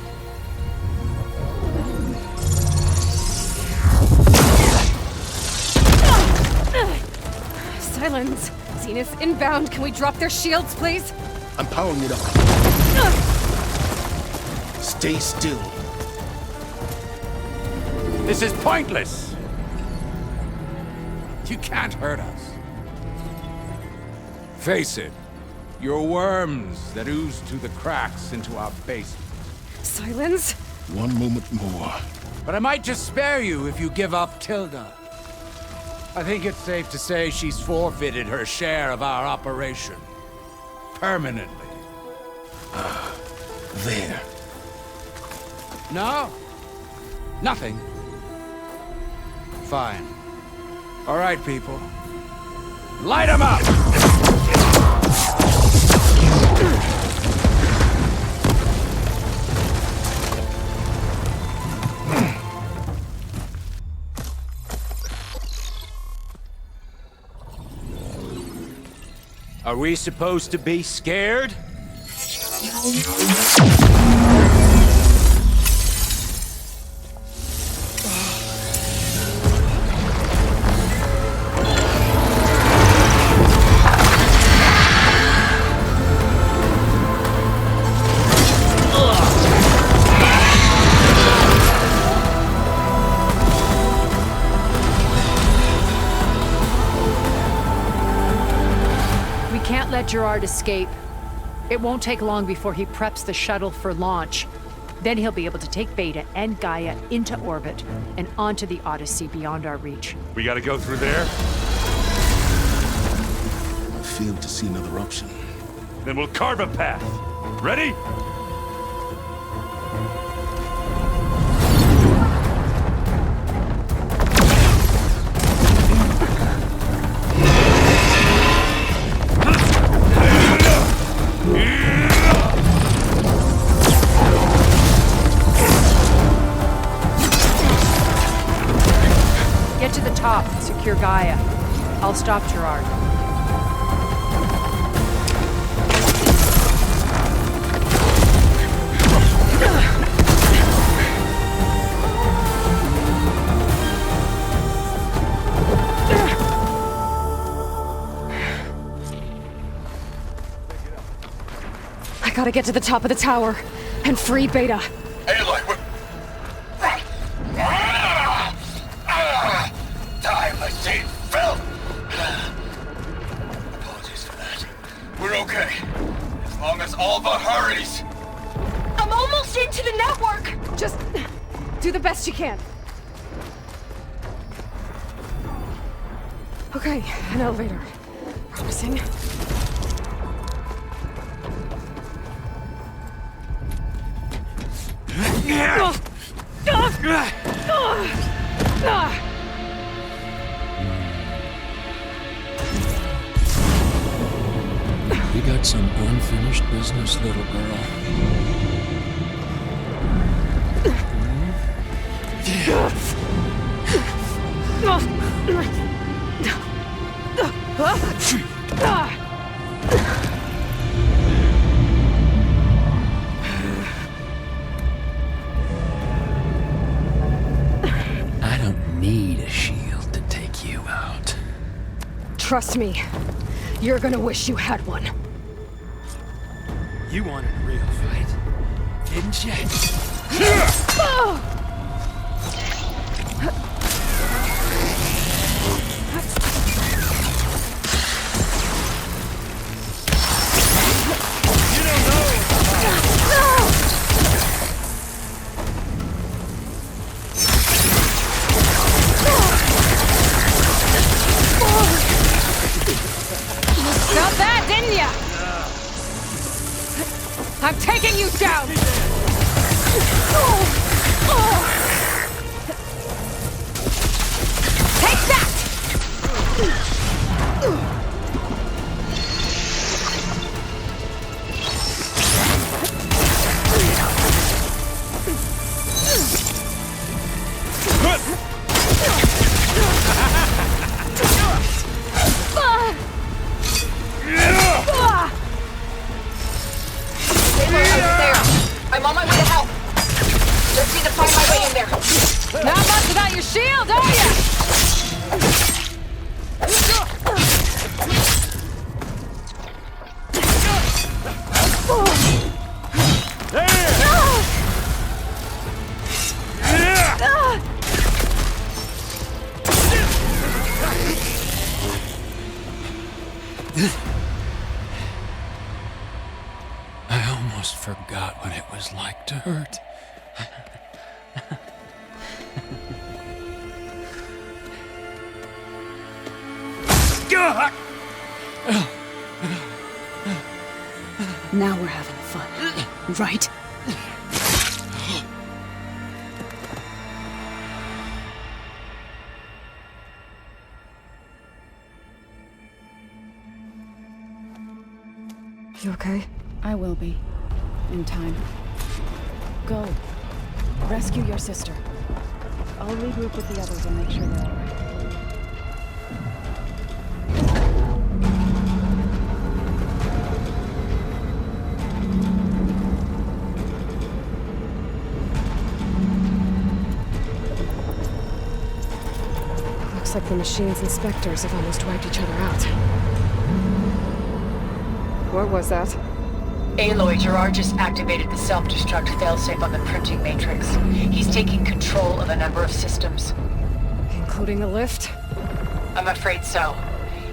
Silence! Zenith inbound. Can we drop their shields, please? I'm powering it up. Stay still. This is pointless! You can't hurt us. Face it, you're worms that ooze through the cracks into our basement. Silence? One moment more. But I might just spare you if you give up Tilda. I think it's safe to say she's forfeited her share of our operation. Permanently. There. No? Nothing. Fine. All right, people. Light 'em up! Are we supposed to be scared? Let Gerard escape. It won't take long before he preps the shuttle for launch. Then he'll be able to take Beta and Gaia into orbit and onto the Odyssey beyond our reach. We gotta go through there? I fail to see another option. Then we'll carve a path. Ready? Get to the top, secure Gaia. I'll stop Gerard. I gotta get to the top of the tower and free Beta. Aloy, we're... Die, my seed, Phil! Apologies for that. We're okay. As long as Alba hurries. I'm almost into the network! Just do the best you can. Okay, an elevator. Promising. We got some unfinished business, little girl. I don't need a shield to take you out. Trust me, you're gonna wish you had one. You wanted a real fight, didn't you? Felt that, didn't ya? I'm taking you down! Take that! Not much without your shield, are ya? I almost forgot what it was like to hurt. Now we're having fun, right? You okay? I will be. In time. Go. Rescue your sister. I'll regroup with the others and make sure they're all right. Looks like the machine's inspectors have almost wiped each other out. What was that? Aloy, Gerard just activated the self-destruct failsafe on the printing matrix. He's taking control of a number of systems. Including the lift? I'm afraid so.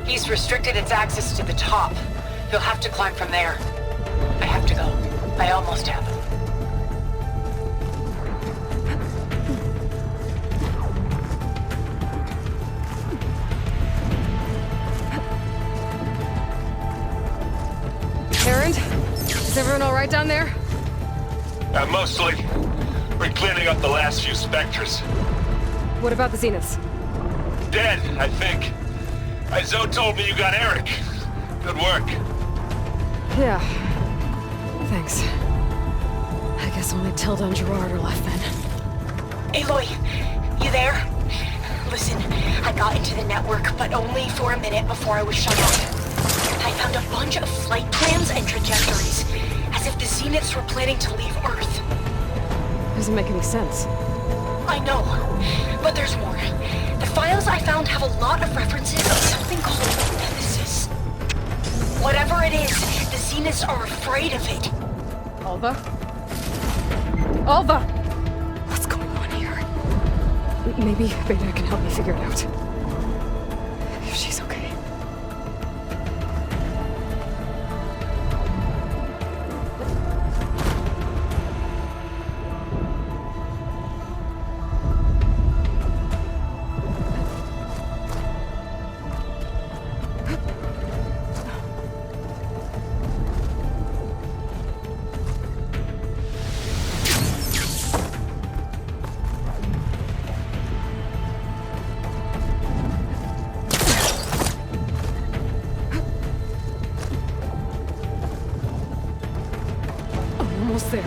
He's restricted its access to the top. You'll have to climb from there. I have to go. I almost have. Is everyone all right down there? Mostly. We're cleaning up the last few specters. What about the Zeniths? Dead, I think. Zoe told me you got Eric. Good work. Yeah. Thanks. I guess only Tilda and Gerard are left then. Aloy, you there? Listen, I got into the network, but only for a minute before I was shut off. I found a bunch of flight plans and trajectories, as if the Zeniths were planning to leave Earth. Doesn't make any sense. I know, but there's more. The files I found have a lot of references to something called nemesis. Whatever it is, the Zeniths are afraid of it. Alva? Alva! What's going on here? Maybe Beta can help me figure it out. If she's okay. Almost there.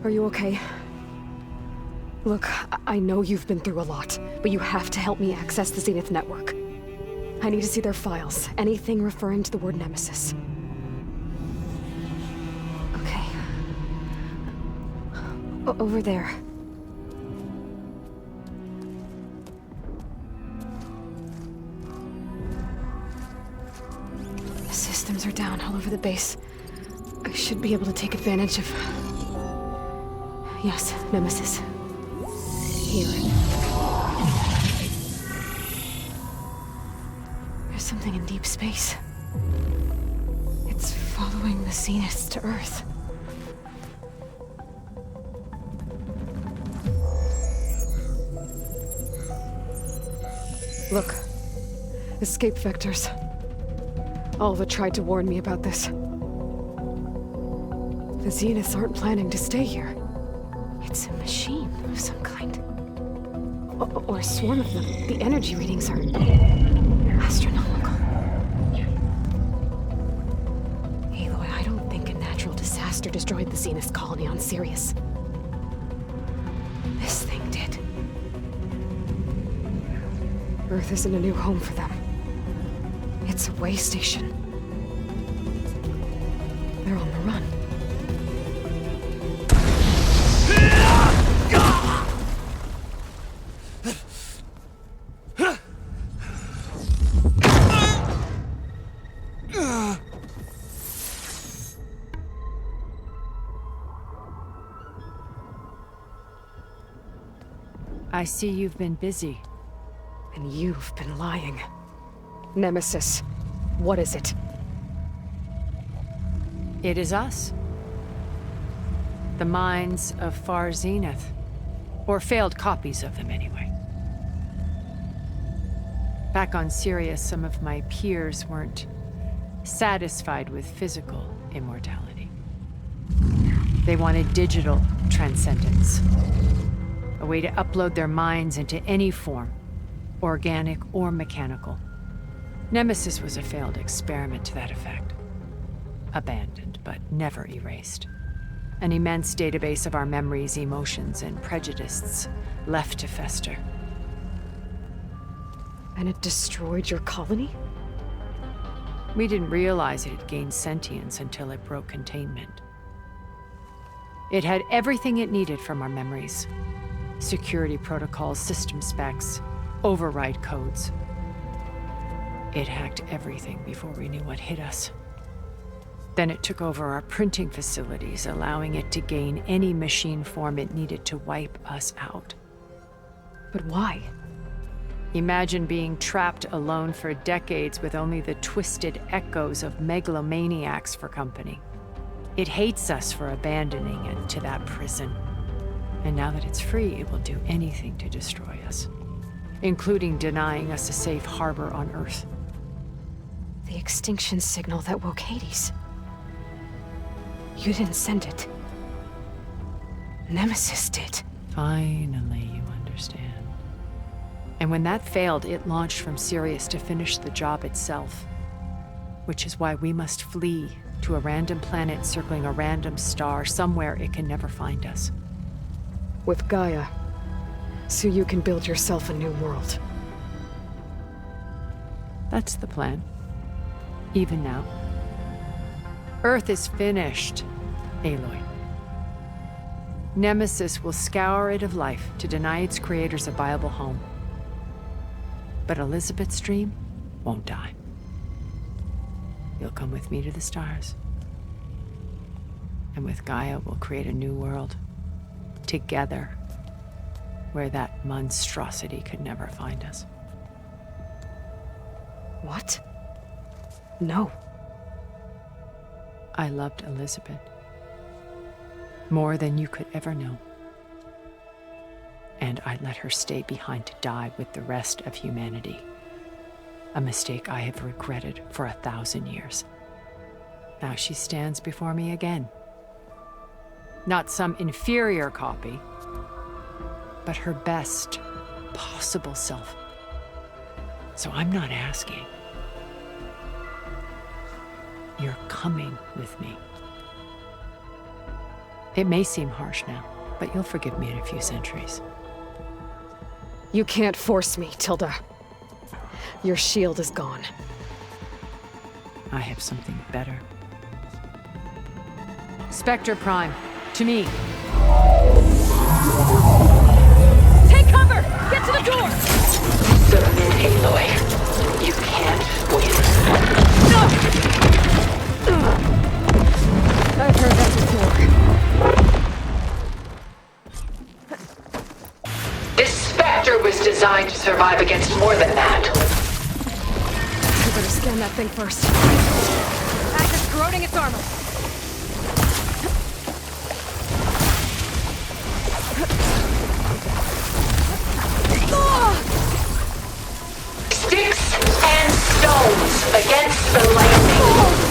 Are you okay? Look, I know you've been through a lot, but you have to help me access the Zenith network. I need to see their files, anything referring to the word nemesis. Okay. Over there. This is systems are down all over the base. I should be able to take advantage of... Yes, Nemesis. Here. There's something in deep space. It's following the zeniths to Earth. Look. Escape vectors. Alva tried to warn me about this. The zeniths aren't planning to stay here. It's a machine of some kind. Or a swarm of them. The energy readings are... astronomical. Aloy, I don't think a natural disaster destroyed the zenith colony on Sirius. This thing did. Earth isn't a new home for them. It's a way station. They're on the run. I see you've been busy. And you've been lying. Nemesis, what is it? It is us. The minds of Far Zenith. Or failed copies of them, anyway. Back on Sirius, some of my peers weren't satisfied with physical immortality. They wanted digital transcendence. A way to upload their minds into any form, organic or mechanical. Nemesis was a failed experiment to that effect. Abandoned, but never erased. An immense database of our memories, emotions, and prejudices left to fester. And it destroyed your colony? We didn't realize it had gained sentience until it broke containment. It had everything it needed from our memories. Security protocols, system specs, override codes. It hacked everything before we knew what hit us. Then it took over our printing facilities, allowing it to gain any machine form it needed to wipe us out. But why? Imagine being trapped alone for decades with only the twisted echoes of megalomaniacs for company. It hates us for abandoning it to that prison. And now that it's free, it will do anything to destroy us, including denying us a safe harbor on Earth. The extinction signal that woke Hades. You didn't send it. Nemesis did. Finally, you understand. And when that failed, it launched from Sirius to finish the job itself. Which is why we must flee to a random planet circling a random star, somewhere it can never find us. With Gaia, so you can build yourself a new world. That's the plan. Even now. Earth is finished, Aloy. Nemesis will scour it of life to deny its creators a viable home. But Elizabeth's dream won't die. You'll come with me to the stars. And with Gaia, we'll create a new world. Together. Where that monstrosity could never find us. What? No. I loved Elizabeth. More than you could ever know. And I let her stay behind to die with the rest of humanity. A mistake I have regretted for 1,000 years. Now she stands before me again. Not some inferior copy, but her best possible self. So I'm not asking. You're coming with me. It may seem harsh now, but you'll forgive me in a few centuries. You can't force me, Tilda. Your shield is gone. I have something better. Spectre Prime, to me. Take cover! Get to the door! Submit, Aloy. You can't win. No! was designed to survive against more than that. We better scan that thing first. Axis corroding its armor. Sticks and stones against the lightning.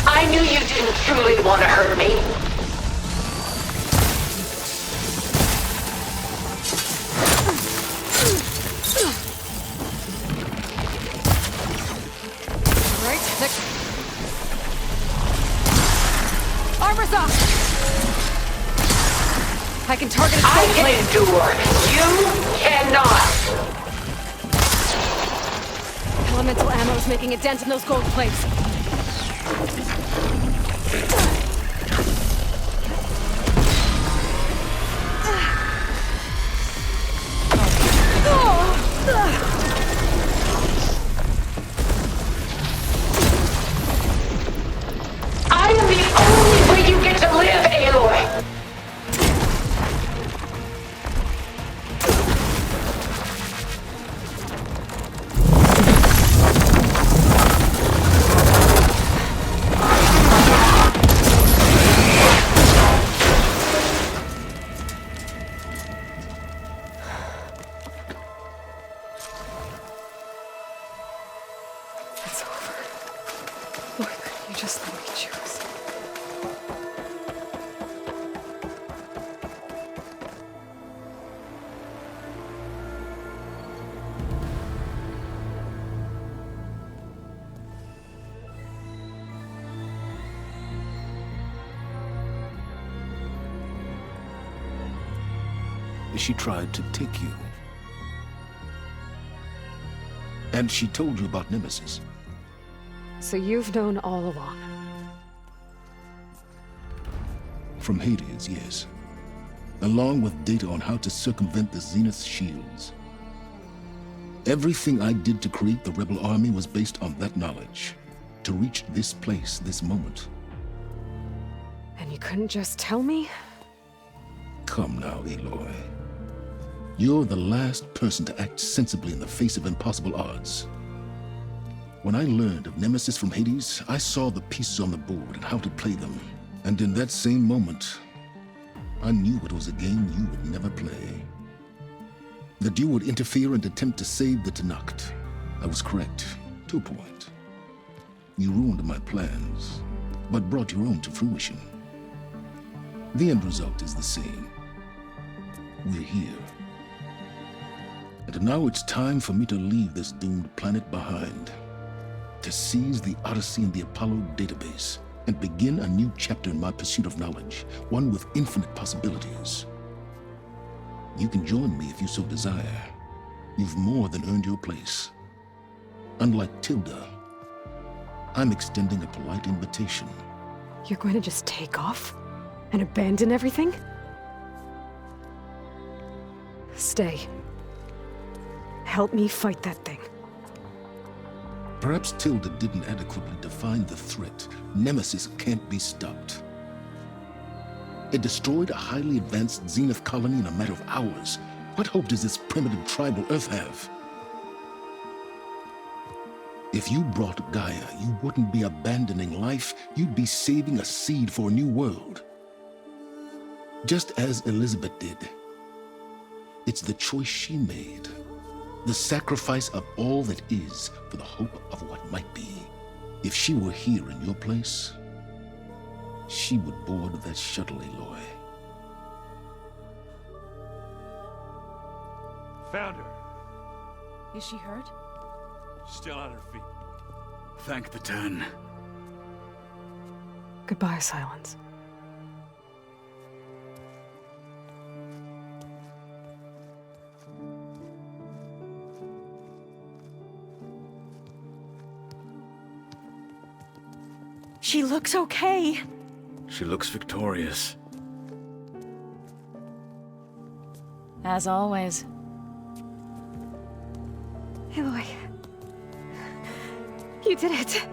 I knew you didn't truly want to hurt me. Right, next. Armor's off! I can target its I gold can plate. endure. You cannot. Elemental ammo's making a dent in those gold plates. I am the only way you get to live, Aloy. It's over. Lord, you just let me choose. She tried to take you. And she told you about Nemesis. So you've known all along. From Hades, yes. Along with data on how to circumvent the Zenith's shields. Everything I did to create the rebel army was based on that knowledge. To reach this place, this moment. And you couldn't just tell me? Come now, Aloy. You're the last person to act sensibly in the face of impossible odds. When I learned of Nemesis from Hades, I saw the pieces on the board and how to play them. And in that same moment, I knew it was a game you would never play. That you would interfere and attempt to save the Tenakth. I was correct, to a point. You ruined my plans, but brought your own to fruition. The end result is the same. We're here. And now it's time for me to leave this doomed planet behind. To seize the Odyssey and the Apollo database, and begin a new chapter in my pursuit of knowledge, one with infinite possibilities. You can join me if you so desire. You've more than earned your place. Unlike Tilda, I'm extending a polite invitation. You're going to just take off? And abandon everything? Stay. Help me fight that thing. Perhaps Tilda didn't adequately define the threat. Nemesis can't be stopped. It destroyed a highly advanced Zenith colony in a matter of hours. What hope does this primitive tribal Earth have? If you brought Gaia, you wouldn't be abandoning life, you'd be saving a seed for a new world. Just as Elizabeth did. It's the choice she made. The sacrifice of all that is for the hope of what might be. If she were here in your place, she would board that shuttle, Aloy. Found her. Is she hurt? Still on her feet. Thank the Ten. Goodbye, Silence. She looks okay. She looks victorious. As always. Aloy. You did it.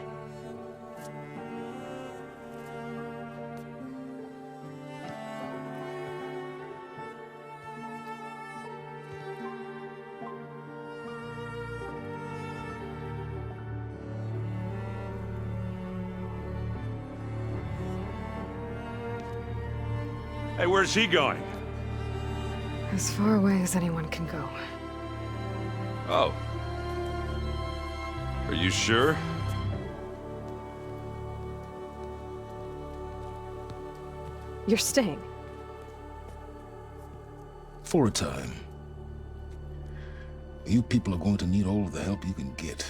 Hey, where's he going? As far away as anyone can go. Oh. Are you sure? You're staying. For a time. You people are going to need all of the help you can get.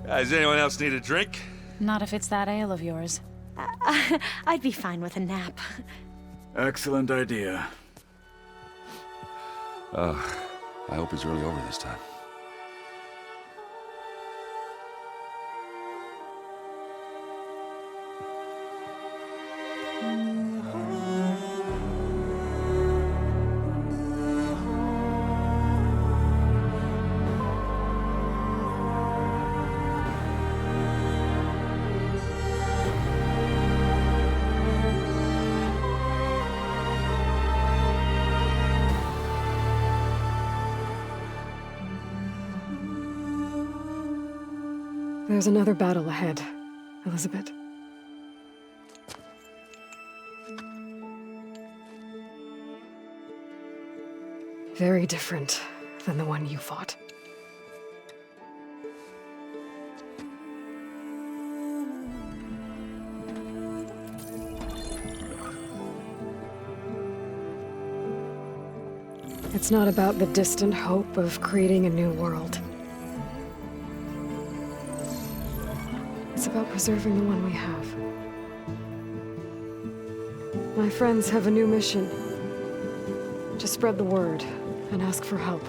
Does anyone else need a drink? Not if it's that ale of yours. I'd be fine with a nap. Excellent idea. I hope it's really over this time. There's another battle ahead, Elizabeth. Very different than the one you fought. It's not about the distant hope of creating a new world. It's about preserving the one we have. My friends have a new mission. To spread the word and ask for help.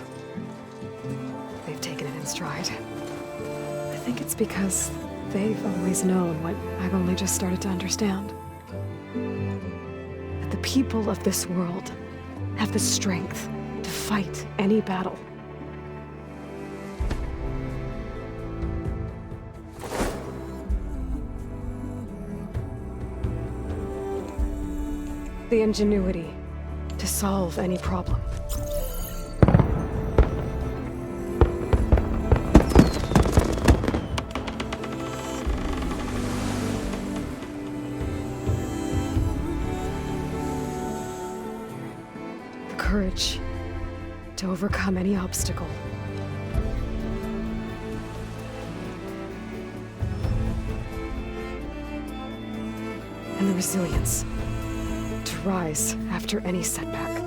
They've taken it in stride. I think it's because they've always known what I've only just started to understand. That the people of this world have the strength to fight any battle. The ingenuity to solve any problem. The courage to overcome any obstacle. And the resilience to rise after any setback.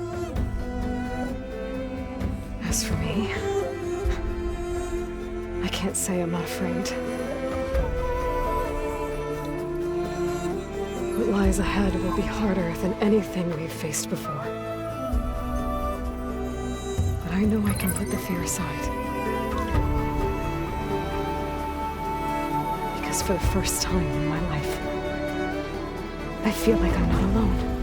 As for me, I can't say I'm not afraid. What lies ahead will be harder than anything we've faced before. But I know I can put the fear aside. Because for the first time in my life, I feel like I'm not alone.